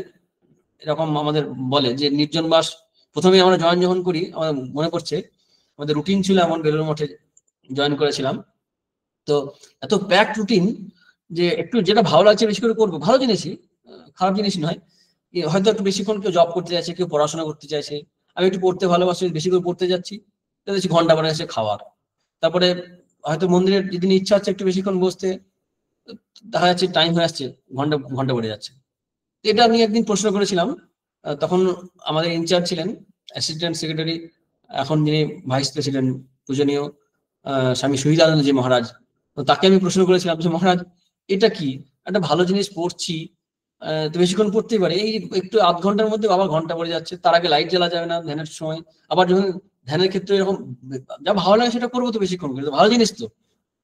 এরকম আমাদের বলে যে নির্জন বাস প্রথমে আমরা জয়েন যখন করি, আমার মনে পড়ছে আমাদের রুটিন ছিল এমন, বেলুড় মঠে জয়েন করেছিলাম, তো এত প্যাক রুটিন যে একটু যেটা ভালো লাগছে বেশি করে করবো, ভালো জিনিসই, খারাপ জিনিস নয়। হয়তো একটু বেশিক্ষণ কেউ জব করতে চাইছে, কেউ পড়াশোনা করতে চাইছে, আমি একটু পড়তে ভালোবাসি, বেশি করে পড়তে যাচ্ছি, ঘন্টা পরে এসে খাওয়ার। তারপরে হয়তো মন্দিরের যেদিন ইচ্ছা হচ্ছে একটু বেশিক্ষণ বসতে, দেখা যাচ্ছে টাইম হয়ে আসছে, ঘন্টা ঘন্টা বেড়ে যাচ্ছে। এটা আমি একদিন প্রশ্ন করেছিলাম, তখন আমাদের ইনচার্জ ছিলেন অ্যাসিস্ট্যান্ট সেক্রেটারি, এখন যিনি ভাইস প্রেসিডেন্ট পূজনীয় স্বামী শহীদানন্দজি মহারাজ। তো তাকে আমি প্রশ্ন করেছিলাম যে মহারাজ এটা কি, একটা ভালো জিনিস পড়ছি, তো বেশিক্ষণ পড়তেই পারে, এই একটু আধ ঘন্টার মধ্যে আবার ঘন্টা পড়ে যাচ্ছে, তার আগে লাইট জ্বালা যাবে না ধ্যানের সময়, আবার যখন ধ্যানের ক্ষেত্রে এরকম যা ভালো লাগে সেটা করবো, তো বেশিক্ষণ করে ভালো জিনিস তো।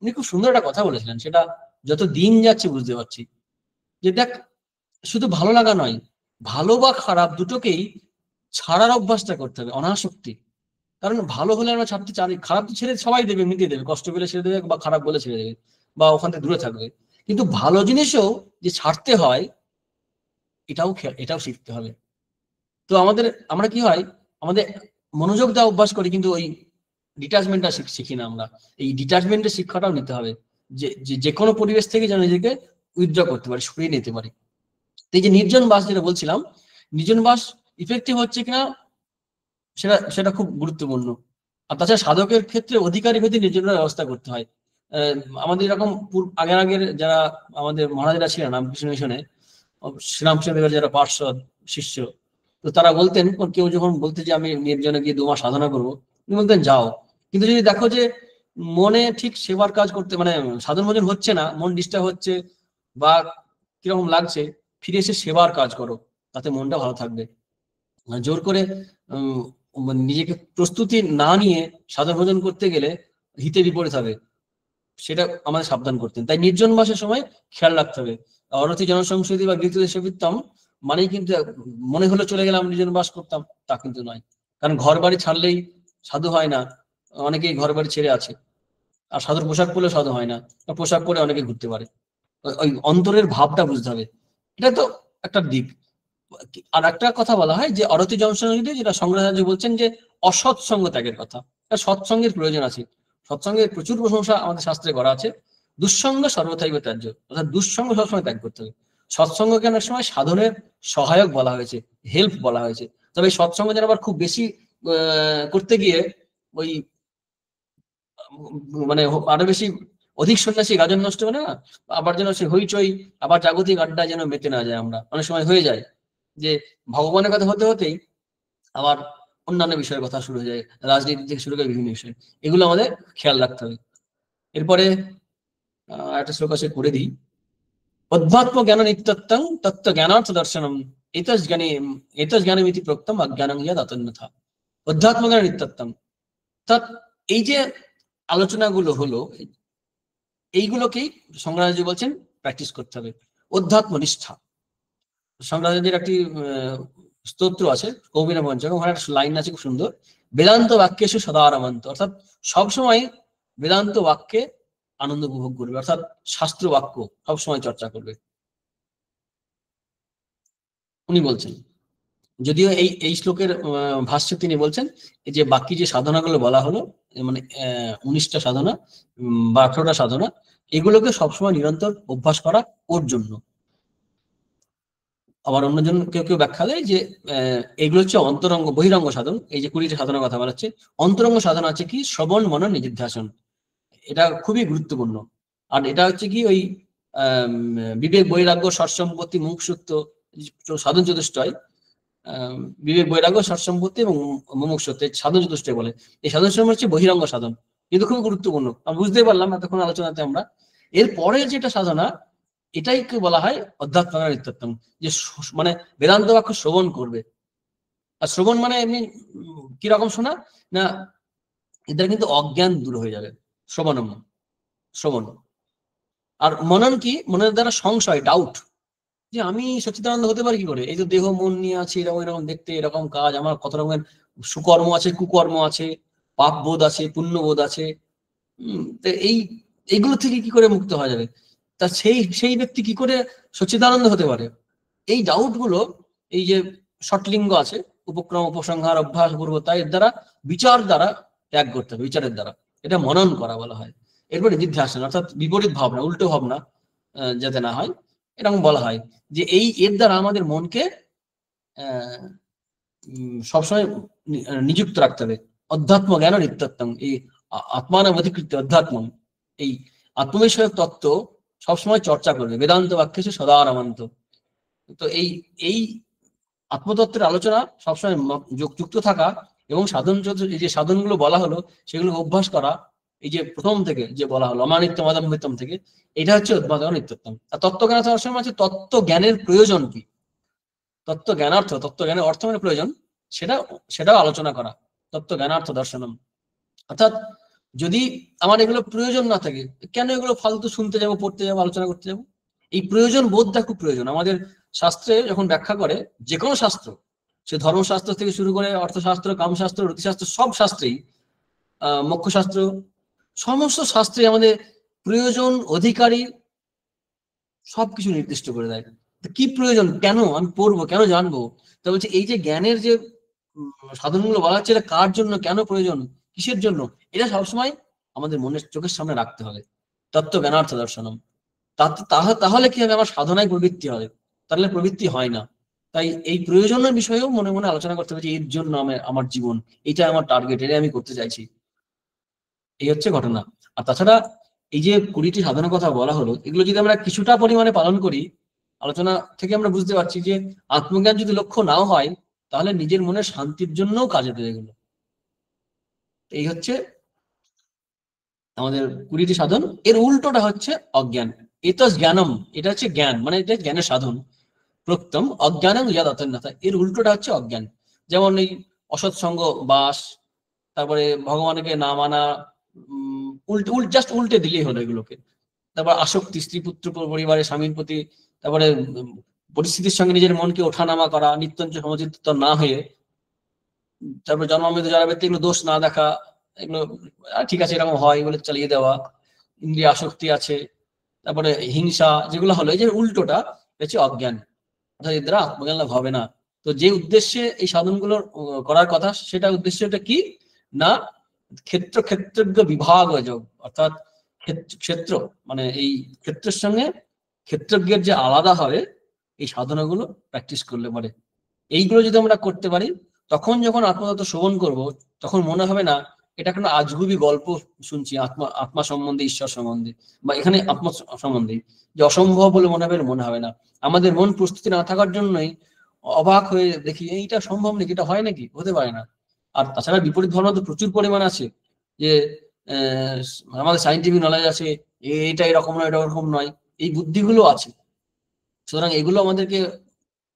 উনি খুব সুন্দর একটা কথা বলেছিলেন, সেটা যত দিন যাচ্ছে বুঝতে পারছি যে দেখ, শুধু ভালো লাগা নয়, ভালো বা খারাপ দুটোকেই ছাড়ার অভ্যাসটা করতে হবে, অনাসক্তি। কারণ ভালো হলে আমরা ছাড়তে চাই, খারাপ তো ছেড়ে সবাই দেবে, এমনিতেই দেবে, কষ্ট পেলে ছেড়ে দেবে বা খারাপ বলে ছেড়ে দেবে বা ওখান থেকে দূরে থাকবে, কিন্তু ভালো জিনিসও যে ছাড়তে হয় এটাও শিখতে হবে। তো আমরা কি হয়, আমাদের মনোযোগ দেওয়া অভ্যাস করি, কিন্তু ওই ডিটাচমেন্টটা শিখি না আমরা। এই ডিটাচমেন্টের শিক্ষাটাও নিতে হবে, যে কোনো পরিবেশ থেকে যেন নিজেকে উইথড্র করতে পারি, সরিয়ে নিতে পারি। এই যে নির্জন বাস যেটা বলছিলাম, নির্জন বাস ইফেক্টিভ হচ্ছে কিনা সেটা সেটা খুব গুরুত্বপূর্ণ। আর তাছাড়া সাধকের ক্ষেত্রে অধিকারী ভেদে নির্জনের ব্যবস্থা করতে হয়। আমাদের এরকম আগের যারা আমাদের মহারাজরা ছিলেন রামকৃষ্ণ মিশনে, শ্রীরামকৃষ্ণদেবের যারা পার্ষদ শিষ্য, তো তারা বলতেন, কেউ যখন বলতে যে আমি নির্জনে গিয়ে 2 মাস সাধনা করবো, উনি বলতেন যাও, কিন্তু যদি দেখো যে মনে ঠিক সেবার কাজ করতে মানে সাধন ভোজন হচ্ছে না, মন ডিস্টার্ব হচ্ছে বা কিরকম লাগছে, ফিরে এসে সেবার কাজ করো, তাতে মনটা ভালো থাকবে। জোর করে নিজেকে প্রস্তুতি না নিয়ে সাধন ভোজন করতে গেলে হিতে বিপরীত হবে, সেটা আমাদের সাবধান করতেন। তাই নির্জন বাসের সময় খেয়াল রাখতে হবে। অনতি জনসংস্কৃতি বা গৃহীত সেবিত্তম মানেই কিন্তু মনে হলে চলে গেলাম নির্জন বাস করতাম, তা কিন্তু নয়। কারণ ঘর বাড়ি ছাড়লেই সাধু হয় না, অনেকেই ঘর বাড়ি ছেড়ে আছে। আর সাধুর পোশাক পরলেও সাধু হয় না, পোশাক পরে অনেকে ঘুরতে পারে। ওই অন্তরের ভাবটা বুঝতে হবে, এটা তো একটা দিক। আর একটা কথা বলা হয় যে অরতি জনসংস্কৃতি, যেটা শঙ্করাচার্য বলছেন যে অসৎসঙ্গ ত্যাগের কথা, সৎসঙ্গের প্রয়োজন আছে, সৎসঙ্গের প্রচুর প্রশংসা আমাদের শাস্ত্রে করা আছে। দুঃসঙ্গ সর্বথাইব ত্যায্য, অর্থাৎ দুঃসঙ্গ সবসময় ত্যাগ করতে হবে। সৎসঙ্গকে অনেক সময় সাধনের সহায়ক বলা হয়েছে, হেল্প বলা হয়েছে। তবে এই সৎসঙ্গ যেন আবার খুব বেশি করতে গিয়ে ওই মানে আরো বেশি অধিক সন্ন্যাসী গাজন নষ্ট হবে না, আবার যেন সে হইচই আবার জাগতিক আড্ডা যেন মেতে না যায়। আমরা অনেক সময় হয়ে যায় যে ভগবানের কথা হতে হতেই আবার অন্যান্য বিষয়ের কথা শুরু হয়ে যায়, রাজনীতি থেকে শুরু করে বিভিন্ন বিষয়। এগুলো আমাদের খেয়াল রাখতে হবে। এরপরে একটা শ্লোক আছে, করে দিই। অধ্যাত্ম জ্ঞান নিত্যত্বং তত্ত্ব জ্ঞানার্থ দর্শনম এতস জ্ঞানমিতি প্রোক্তম অজ্ঞানং ইয়াদ অতন্যথা। অধ্যাত্ম জ্ঞান নিত্যত্বং, অর্থাৎ এই যে আলোচনাগুলো হলো এইগুলোকেই শঙ্করাচার্য বলছেন প্র্যাকটিস করতে হবে। অধ্যাত্ম নিষ্ঠা, শঙ্করাচার্যের একটি স্তোত্র আছে কৌমিনা পঞ্চক, ওখানে একটা লাইন আছে খুব সুন্দর, বেদান্ত বাক্যেষু সদা রমন্ত, অর্থাৎ সবসময় বেদান্ত বাক্যে আনন্দ উপভোগ করবে, অর্থাৎ শাস্ত্র বাক্য সবসময় চর্চা করবে। উনি বলছেন, যদিও এই এই শ্লোকের ভাষ্যে তিনি বলছেন যে বাকি যে সাধনাগুলো বলা হলো, মানে 19টা সাধনা বা 18টা সাধনা, এগুলোকে সবসময় নিরন্তর অভ্যাস করা ওর জন্য। আবার অন্যজন কেউ কেউ ব্যাখ্যা দেয় যে এগুলো হচ্ছে অন্তরঙ্গ বহিরঙ্গ সাধন। এই যে 20টা সাধনার কথা বলা হচ্ছে, অন্তরঙ্গ সাধনা আছে কি শ্রবণ মনন নিধিধ্যাসন, এটা খুবই গুরুত্বপূর্ণ। আর এটা হচ্ছে কি ওই বিবেক বৈরাগ্য সৎসম্পত্তি মুমুক্ষুত্ব সাধন চতুষ্টয়, বিবেক বৈরাগ্য সৎসম্পত্তি এবং মুমুক্ষুত্ব সাধন চতুষ্টয় বলে। এই সাধন চতুষ্টয় হচ্ছে বহিরঙ্গ সাধন, কিন্তু খুব গুরুত্বপূর্ণ। আমরা বুঝতেই পারলাম এতক্ষণ আলোচনাতে আমরা। এরপরে যেটা সাধনা, এটাই বলা হয় অধ্যাত্ম নিত্যত্বম, যে মানে বেদান্ত বাক্য শ্রবণ করবে। আর শ্রবণ মানে এমনি কিরকম শোনা না, এদের কিন্তু অজ্ঞান দূর হয়ে যাবে শ্রবণম, শ্রবণ। আর মনন কি, মনের দ্বারা সংশয়, ডাউট, যে আমি সচ্চিদানন্দ হতে পারি কি করে, এই তো দেহ মন নিয়ে আছে, এরকম এরকম দেখতে, এরকম কাজ, আমার কত রকমের সুকর্ম আছে, কুকর্ম আছে, পাপ বোধ আছে, পুণ্য বোধ আছে, এইগুলো থেকে কি করে মুক্ত হওয়া যাবে, তা সেই ব্যক্তি কি করে সচ্চিদানন্দ হতে পারে, এই ডাউট গুলো, এই যে ষটলিঙ্গ আছে, উপক্রম উপসংহার অভ্যাস পূর্বতা, এর দ্বারা বিচার দ্বারা ত্যাগ করতে হবে, বিচারের দ্বারা, এটা মনন করা বলা হয়। এরপরে নিধিধ্যাসন, অর্থাৎ বিপরীত ভাবনা, উল্টো ভাবনা যাতে না হয়, এরকম বলা হয় যে এর দ্বারা আমাদের মনকে সবসময় নিযুক্ত রাখতে হবে। অধ্যাত্ম জ্ঞান নিত্যত্বম, এই আত্মানব অধিকৃত অধ্যাত্ম, এই আত্মবিষয়ক তত্ত্ব সবসময় চর্চা করবে। বেদান্ত বাক্যে সদা রমন্ত, তো এই আত্মতত্ত্বের আলোচনা সবসময় যুক্ত থাকা এবং সাধন, এই যে সাধনগুলো বলা হলো সেগুলো অভ্যাস করা, এই যে প্রথম থেকে যে বলা হলো অমানিত্যম আদম্বিত্যম থেকে, এটা হচ্ছে উদ্ভাবন নিত্যত্বম। আর তত্ত্বজ্ঞান সময় আছে তত্ত্ব জ্ঞানের প্রয়োজন কি, তত্ত্ব জ্ঞানার্থ, তত্ত্ব জ্ঞানের অর্থ মানে প্রয়োজন, সেটাও আলোচনা করা, তত্ত্ব জ্ঞানার্থ দর্শনম। অর্থাৎ যদি আমার এগুলো প্রয়োজন না থাকে, কেন এগুলো ফালতু শুনতে যাবো, পড়তে যাবো, আলোচনা করতে যাবো? এই প্রয়োজন বোধটা খুব প্রয়োজন। আমাদের শাস্ত্রে যখন ব্যাখ্যা করে, যে কোনো শাস্ত্র, সে ধর্মশাস্ত্র থেকে শুরু করে অর্থশাস্ত্র, কামশাস্ত্র, রতিশাস্ত্র, সব শাস্ত্রেই, মোক্ষশাস্ত্র, সমস্ত শাস্ত্রে আমাদের প্রয়োজন, অধিকারী সবকিছু নির্দিষ্ট করে দেয়। কি প্রয়োজন, কেন আমি পড়বো, কেন জানবো? তা বলছে এই যে জ্ঞানের যে সাধনগুলো বলা হচ্ছে, এটা কার জন্য, কেন প্রয়োজন, কিসের জন্য, এটা সবসময় আমাদের মনের চোখের সামনে রাখতে হবে। তত্ত্ব জ্ঞানার্থ দর্শনম, তাহলে কি হবে, আমার সাধনায় প্রবৃত্তি হবে, তাহলে প্রবৃত্তি হয় না। তাই এই প্রয়োজনের বিষয়েও মনে মনে আলোচনা করতে হবে, যে এর জন্য আমার জীবন, এটা আমার টার্গেট, এটা আমি করতে চাইছি। এই হচ্ছে ঘটনা। আর তাছাড়া এই যে 20টি সাধনার কথা বলা হলো, এগুলো যদি আমরা কিছুটা পরিমাণে পালন করি, আলোচনা থেকে আমরা বুঝতে পারছি যে আত্মজ্ঞান যদি লক্ষ্য নাও হয়, তাহলে নিজের মনের শান্তির জন্যও কাজে দেবে এগুলো। এই হচ্ছে আমাদের 20টি সাধন। এর উল্টোটা হচ্ছে অজ্ঞান। এতস জ্ঞানম, এটা হচ্ছে জ্ঞান, মানে এটা জ্ঞানের সাধন। প্রত্যম অজ্ঞানং ইয়াদ অতন্যথা, এর উল্টোটা হচ্ছে অজ্ঞান। যেমন এই অসৎসঙ্গ, বাস, তারপরে ভগবানকে না মানা, জাস্ট উল্টে দিলেই হলো এগুলোকে। তারপর আসক্তি, স্ত্রী পুত্র পরিবারের স্বামীর প্রতি, তারপরে পরিস্থিতির সঙ্গে নিজের মনকে ওঠানামা করা, নিত্যঞ্চ সমচিত্ত না হয়ে, তারপর জন্মামৃত যারা ব্যক্তি, এগুলো দোষ না দেখা, এগুলো ঠিক আছে এরকম হয় বলে চালিয়ে দেওয়া, ইন্দ্রিয় আসক্তি আছে, তারপরে হিংসা, যেগুলো হলো এই যে উল্টোটা, হচ্ছে অজ্ঞান, অর্থাৎ এর দ্বারা আত্মজ্ঞান লাভ হবে না। তো যে উদ্দেশ্যে এই সাধনগুলো করার কথা, সেটা উদ্দেশ্যটা কি না, ক্ষেত্রজ্ঞ বিভাগ যোগ, অর্থাৎ ক্ষেত্র মানে এই ক্ষেত্রের সঙ্গে ক্ষেত্রজ্ঞের যে আলাদা হবে, এই সাধনাগুলো প্র্যাকটিস করলে পারে। এইগুলো যদি আমরা করতে পারি, তখন যখন আত্মতত্ত্ব শ্রবণ করব, তখন মনে হবে না এটা কোনো আজগুবি গল্প শুনছি আত্মা সম্বন্ধে, ঈশ্বর সম্বন্ধে, বা এখানে আত্মা সম্বন্ধে, যে অসম্ভব বলে মনে হবে না। আমাদের মন প্রস্তুতি না থাকার জন্যই অবাক হয়ে দেখি এইটা সম্ভব নাকি, এটা হয় নাকি, হতে পারে না। আর তাছাড়া বিপরীত ধারণা তো প্রচুর পরিমাণ আছে, যে আমাদের সাইন্টিফিক নলেজ আছে, এটা এরকম নয়, এটা এরকম নয়, এই বুদ্ধিগুলো আছে। সুতরাং এগুলো আমাদেরকে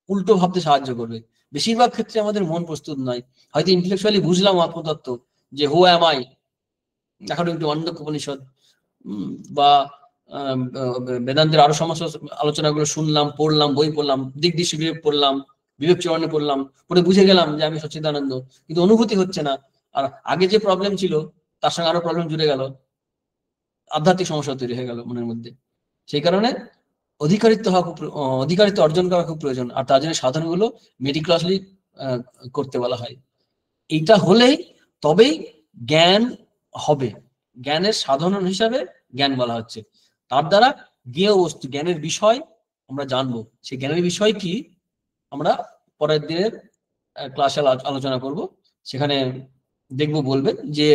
উল্টো ভাবতে সাহায্য করবে। বেশিরভাগ ক্ষেত্রে আমাদের মন প্রস্তুত নয়। হয়তো ইন্টেলেকচুয়ালি বুঝলাম আত্মতত্ত্ব, যে who am I, according to Mandukya Upanishad, বা বেদান্তের আরো সমস্ত আলোচনাগুলো শুনলাম, পড়লাম, বই পড়লাম, দিক দৃষ্টি বিবেক পড়লাম, বিবেক চরণে পড়লাম, পড়ে বুঝে গেলাম যে আমি সচ্চিদানন্দ, কিন্তু অনুভূতি হচ্ছে না। আর আগে যে প্রবলেম ছিল তার সঙ্গে আরো প্রবলেম জুড়ে গেল, আধ্যাত্মিক সমস্যা তৈরি হয়ে গেল মনের মধ্যে। সেই কারণে অধিকারিত্ব অর্জন করা খুব প্রয়োজন। আর তার জন্য সাধনগুলো মেটিকুলাসলি করতে বলা হয়। এইটা হলেই তবেই জ্ঞান হবে। জ্ঞানের সাধন হিসাবে জ্ঞান বলা হচ্ছে। তার দ্বারা জ্ঞেয় বস্তু, জ্ঞানের বিষয় আমরা জানবো। সেই জ্ঞানের বিষয় কি আমরা পরের দিনের ক্লাসে আলোচনা করব। সেখানে দেখবো, বলবেন যে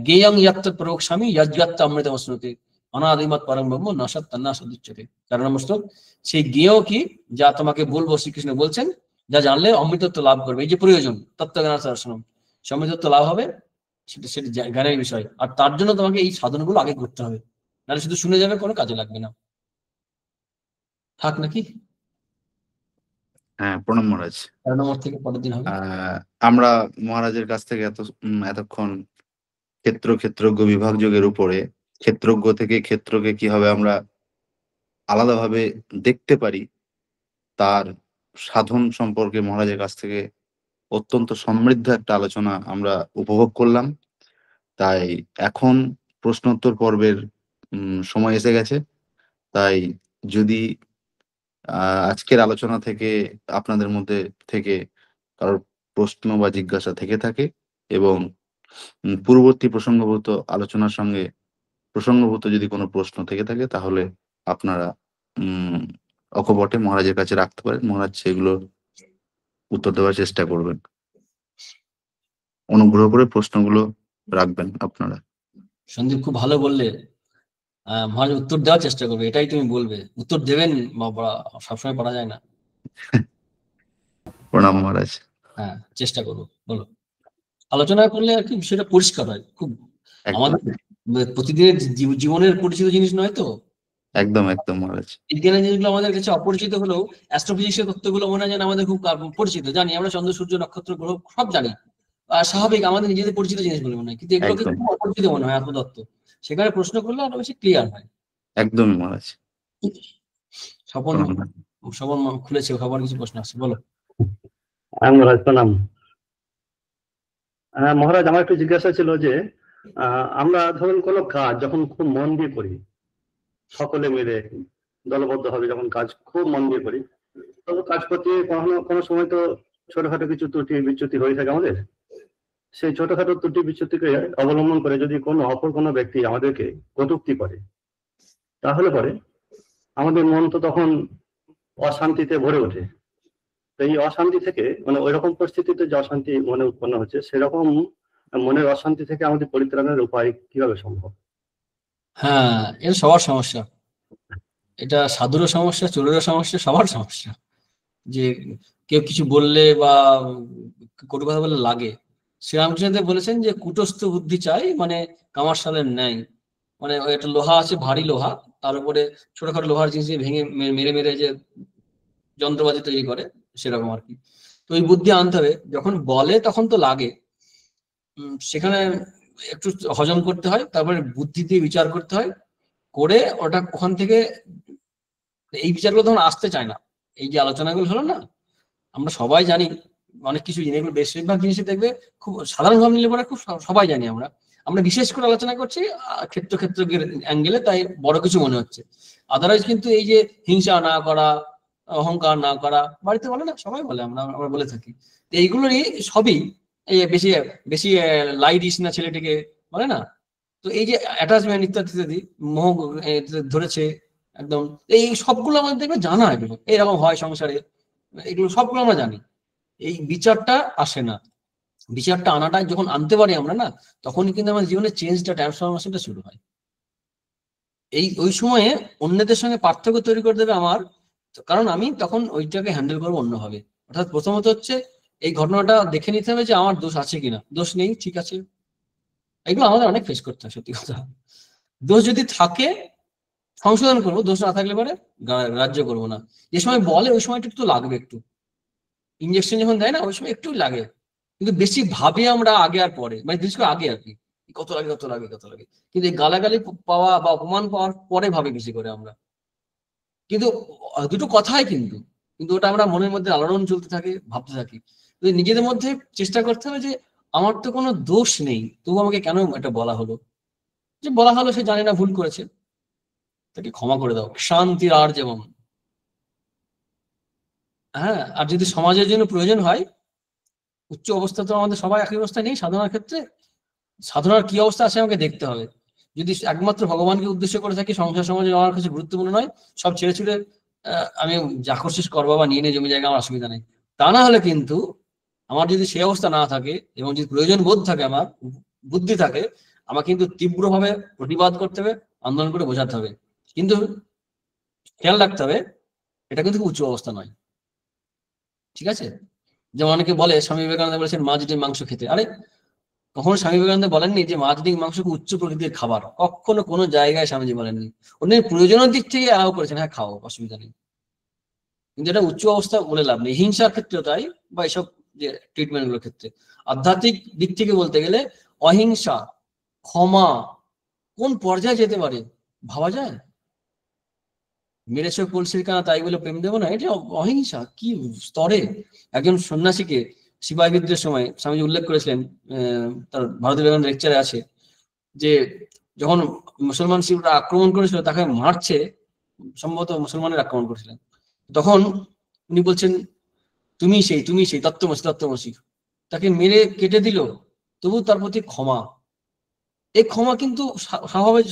জ্ঞেয়ং ইয়াত্ত প্রয়োগস্বামী যজ্ঞাত্ত অমৃতমস্নুতে অনাদিমত পরম ব্রহ্ম নাসাত তন্না সদুচ্যতে। 13 নম্বর শ্লোক। সেই জ্ঞেয় কি, যা তোমাকে বলবো, শ্রীকৃষ্ণ বলছেন, যা জানলে অমৃতত্ব লাভ করবে। এই যে প্রয়োজন তত্ত্বজ্ঞান দর্শনম, সে অমৃতত্ব লাভ হবে, সেটা জ্ঞানের বিষয়। আর তার জন্য তোমাকে এই সাধনগুলো আগে করতে হবে, নাহলে শুধু শুনে যাবে, কোনো কাজে লাগবে না। থাক নাকি? হ্যাঁ, প্রণাম মহারাজ। 13 নম্বর থেকে পরের দিন হবে। আমরা মহারাজের কাছ থেকে এতক্ষণ ক্ষেত্রজ্ঞ বিভাগ যোগের উপরে, ক্ষেত্রজ্ঞ থেকে ক্ষেত্রকে কিভাবে আমরা আলাদাভাবে দেখতে পারি তার সাধন সম্পর্কে মহারাজের কাছ থেকে অত্যন্ত সমৃদ্ধ একটা আলোচনা আমরা উপভোগ করলাম। তাই এখন প্রশ্নোত্তর পর্বের সময় এসে গেছে। তাই যদি আজকের আলোচনা থেকে আপনাদের মধ্যে থেকে কারোর প্রশ্ন বা জিজ্ঞাসা থেকে থাকে এবং পূর্ববর্তী প্রসঙ্গভূত আলোচনার সঙ্গে প্রসঙ্গভূত যদি কোনো প্রশ্ন থেকে থাকে, তাহলে আপনারা অকপটে মহারাজের কাছে রাখতে পারেন। মহারাজ সেগুলো উত্তর দেওয়ার চেষ্টা করবেন। অনুগ্রহ করে প্রশ্নগুলো রাখবেন আপনারা। সন্দীপ, খুব ভালো বললে। মহারাজ উত্তর দেওয়ার চেষ্টা করবে, এটাই তুমি বলবে। উত্তর দেবেন, সবসময় পারা যায় না। প্রণাম মহারাজ। হ্যাঁ, চেষ্টা করবো। বলো। আলোচনা করলে আর কি বিষয়টা পরিষ্কার হয় খুব। আমাদের প্রতিদিনের জীবনের পরিচিত জিনিস নয় তো। একদম মহারাজ। বিজ্ঞানের জিনিসগুলো আমাদের কাছে অপরিচিত হলেও অ্যাস্ট্রোফিজিক্সের তত্ত্বগুলো মনে হয় যেন আমাদের খুব পরিচিত। জানি আমরা চন্দ্র, সূর্য, নক্ষত্র, গ্রহ সব জানি, আর স্বাভাবিক আমাদের নিজেদের পরিচিত জিনিসগুলো মনে হয়, কিন্তু এগুলো কিন্তু খুব অপরিচিত মনে হয় আত্মতত্ত্ব। সেখানে প্রশ্ন করলে আরো বেশি ক্লিয়ার হয়। একদমই মহারাজ। স্বপন খুলেছে, খাবার কিছু প্রশ্ন আছে, বলো। মহারাজ প্রণাম। হ্যাঁ মহারাজ, আমার একটু জিজ্ঞাসা ছিল যে আমরা ধরুন কোনো কাজ যখন খুব মন দিয়ে করি, সকলে মিলে দলবদ্ধ হবে, যখন কাজ খুব মন দিয়ে করি, তবে কাজ করতে কোনো সময় তো ছোটখাটো কিছু ত্রুটি বিচ্যুতি হয়ে থাকে আমাদের। সেই ছোটখাটো ত্রুটি বিচ্যুতিকে অবলম্বন করে যদি অপর কোনো ব্যক্তি আমাদেরকে কটূক্তি করে, তাহলে পরে আমাদের মন তো তখন অশান্তিতে ভরে ওঠে। এই অশান্তি থেকে, মানে ওইরকম পরিস্থিতিতে যে অশান্তি মনে উৎপন্ন হচ্ছে, সেরকম মনের অশান্তি থেকে আমাদের পরিত্রাণের উপায় কিভাবে সম্ভব? হ্যাঁ, এটা সবার সমস্যা। এটা সাধুরও সমস্যা, চোরেরও সমস্যা, সবার সমস্যা। যে কেউ কিছু বললে বা কটু কথা বললে লাগে। শ্রীরামকৃষ্ণদেব বলেছেন যে কুটস্থ বুদ্ধি চাই, মানে কামারশালের ন্যায়। মানে একটা লোহা আছে, ভারী লোহা, তার উপরে ছোটখাটো লোহার জিনিস ভেঙে মেরে মেরে যে যন্ত্রপাতি তৈরি করে, সেরকম আর কি। তো ওই বুদ্ধি আনতে হবে। যখন বলে তখন তো লাগে, সেখানে একটু হজম করতে হয়, তারপরে বুদ্ধি দিয়ে বিচার করতে হয়, করে ওটা ওখান থেকে এই বিচারগুলো তখন আসতে চায় না। এই যে আলোচনাগুলো হলো না, আমরা সবাই জানি অনেক কিছু জিনিস, বেশিরভাগ জিনিসই দেখবে খুব সাধারণ ভাবে নিলে পরে খুব সবাই জানি। আমরা বিশেষ করে আলোচনা করছি ক্ষেত্র অ্যাঙ্গেলে, তাই বড় কিছু মনে হচ্ছে। আদারওয়াইজ কিন্তু এই যে হিংসা না করা, অহংকার না করা, বাড়িতে বলে না, সবাই বলে, আমরা বলে থাকি। এইগুলোরই সবই এই বেশি বেশি লাই দিস না ছেলেটিকে, বলে না। তো এই যে অ্যাটাচমেন্ট ইত্যাদি ইত্যাদি, মোহ ধরেছে একদম, এই সবগুলো আমাদের দেখবে জানা, এগুলো এরকম হয় সংসারে, এগুলো সবগুলো আমরা জানি। এই বিচারটা আসে না। বিচারটা আনাটা যখন আনতে পারি আমরা না, তখনই কিন্তু আমাদের জীবনে চেঞ্জটা, ট্রান্সফরমেশনটা শুরু হয়। ওই সময়ে অন্যদের সঙ্গে পার্থক্য তৈরি করে দেবে আমার, কারণ আমি তখন ওইটাকে হ্যান্ডেল করবো অন্যভাবে। অর্থাৎ প্রথমত হচ্ছে এই ঘটনাটা দেখে নিতে হবে যে আমার দোষ আছে কিনা, দোষ নেই, ঠিক আছে। এগুলো আমাদের অনেক ফেস করতে হয়, সত্যি কথা। দোষ যদি থাকে সংশোধন করবো, দোষ না থাকলে পরে গ্রাহ্য করবো না। যে সময় বলে ওই সময়টা একটু লাগবে, একটু ইঞ্জেকশন যখন দেয় না ওই সময় একটু লাগে, কিন্তু বেশি ভাবে আমরা আগে আর পরে, মানে বিশেষ করে আগে আর কি, কত লাগে কত লাগে কত লাগে, কিন্তু এই গালাগালি পাওয়া বা অপমান পাওয়ার পরে ভাবে বেশি করে আমরা। কিন্তু দুটো কথাই কিন্তু, কিন্তু ওটা আমরা মনের মধ্যে আলোড়ন চলতে থাকে, ভাবতে থাকি। কিন্তু নিজেদের মধ্যে চেষ্টা করতে হবে যে আমার তো কোনো দোষ নেই, তবু আমাকে কেন এটা বলা হলো, যে বলা হলো সে জানে না, ভুল করেছে, তাকে ক্ষমা করে দাও, শান্তির আর যেমন। হ্যাঁ, আর যদি সমাজের জন্য প্রয়োজন হয়, উচ্চ অবস্থা তো আমাদের সবাই একই অবস্থা নেই, সাধনার ক্ষেত্রে সাধনার কি অবস্থা আছে আমাকে দেখতে হবে। যদি একমাত্র ভগবানকে উদ্দেশ্য করে থাকি, সংসার সমাজে আমার কাছে গুরুত্বপূর্ণ নয়, সব ছেড়ে ছুড়ে আমি যা করছিস কর বাবা, নিয়ে নিয়ে জমি জায়গা, আমার অসুবিধা নেই, তা না হলে কিন্তু আমার যদি সেই অবস্থা না থাকে এবং যদি প্রয়োজন বোধ থাকে, আমার বুদ্ধি থাকে, আমার কিন্তু তীব্রভাবে প্রতিবাদ করতে হবে, আন্দোলন করে বোঝাতে হবে। কিন্তু খেয়াল রাখতে হবে এটা কিন্তু উচ্চ অবস্থা নয়, ঠিক আছে। যেমন অনেকে বলে স্বামী বিবেকানন্দ বলেছেন মাছ ডিম মাংস খেতে, আরে কখনো স্বামী বিবেকানন্দ বলেননি যে মাছ ডিম মাংস খুব উচ্চ প্রকৃতির খাবার, কখনো কোনো জায়গায় স্বামীজি বলেননি। উনি প্রয়োজনের দিক থেকে অ্যালাউ করেছেন, হ্যাঁ খাও, অসুবিধা নেই, কিন্তু এটা উচ্চ অবস্থা বলে লাভ নেই। হিংসার ক্ষেত্রে তাই, বা এসব যে ট্রিটমেন্ট গুলোর ক্ষেত্রে। আধ্যাত্মিক দিক থেকে বলতে গেলে অহিংসা, ক্ষমা কোন পর্যায়ে যেতে পারে ভাবা যায়? মেরেছে কলসির কানা তাই বলে প্রেম দেবো না, এটা অহিংসা কি স্তরে। একজন সন্ন্যাসীকে সিপাহী বিদ্রোহের সময় স্বামীজি উল্লেখ করেছিলেন, তার ভারতীয় বিবেকানন্দ লেকচারে আছে, যে যখন মুসলমান শিবরা আক্রমণ করেছিল তাকে মারছে, সম্ভবত মুসলমানের আক্রমণ করেছিলেন, তখন উনি বলছেন তুমি সেই তত্ত্বমসি তত্ত্বমসি, তাকে মেরে কেটে দিল, তবু তার প্রতি ক্ষমা। এই ক্ষমা কিন্তু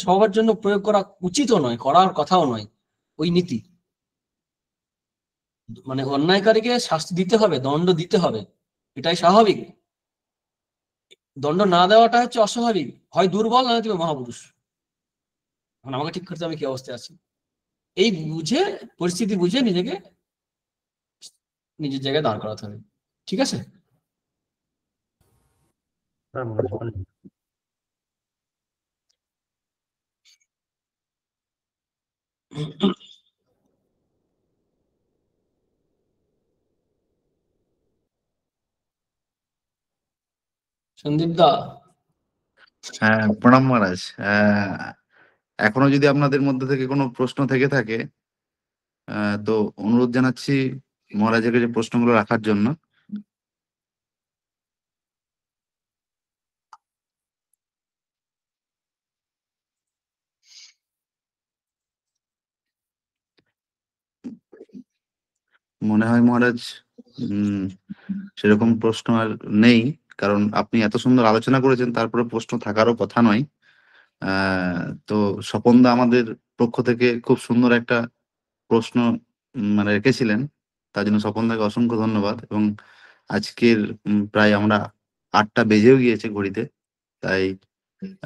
সবার জন্য প্রয়োগ করা উচিতও নয়, করার কথাও নয়, ওই নীতি। মানে অন্যায়কারীকে শাস্তি দিতে হবে, দণ্ড দিতে হবে, এটাই স্বাভাবিক। দণ্ড না দেওয়াটা হচ্ছে অস্বাভাবিক, হয় দুর্বল না তুমি মহাপুরুষ। এখন আমাকে ঠিক করতে আমি কি অবস্থায় আছি, এই বুঝে, পরিস্থিতি বুঝে নিজেকে নিজের জায়গায় দাঁড় করাতে হবে, ঠিক আছে। হ্যাঁ মহারাজ, অনেক। সন্দীপ দা। হ্যাঁ, প্রণাম মহারাজ। এখনো যদি আপনাদের মধ্যে থেকে কোনো প্রশ্ন থেকে থাকে, তো অনুরোধ জানাচ্ছি মহারাজের কাছে প্রশ্নগুলো রাখার জন্য। মনে হয় মহারাজ সেরকম প্রশ্ন আর নেই, কারণ আপনি এত সুন্দর আলোচনা করেছেন, তারপরে প্রশ্ন থাকারও কথা নয়। তো স্বপনদা আমাদের পক্ষ থেকে খুব সুন্দর একটা প্রশ্ন মানে রেখেছিলেন, তার জন্য স্বপনদাকে অসংখ্য ধন্যবাদ। এবং আজকের প্রায় আমরা 8টা বেজেও গিয়েছে ঘড়িতে, তাই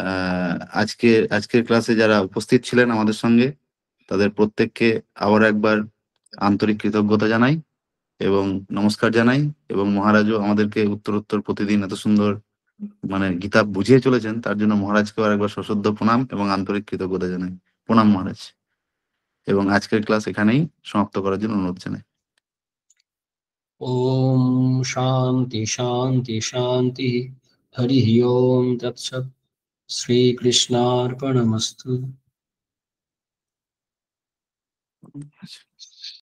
আহ আজকের ক্লাসে যারা উপস্থিত ছিলেন আমাদের সঙ্গে, তাদের প্রত্যেককে আবার একবার আন্তরিক কৃতজ্ঞতা জানাই এবং নমস্কার জানাই। এবং মহারাজও আমাদেরকে উত্তরোত্তর প্রতিদিন এত সুন্দর মানে গীতা বুঝিয়ে চলেছেন, তার জন্য মহারাজকেও আরেকবার সশ্রদ্ধ প্রণাম এবং আন্তরিক কৃতজ্ঞতা জানাই। প্রণাম মহারাজ। এবং আজকের ক্লাস এখানেই সমাপ্ত করার জন্য অনুরোধ জানাই। ওম শান্তি শান্তি শান্তি, হরি ওম তৎসৎ, শ্রীকৃষ্ণার্পণমস্তু।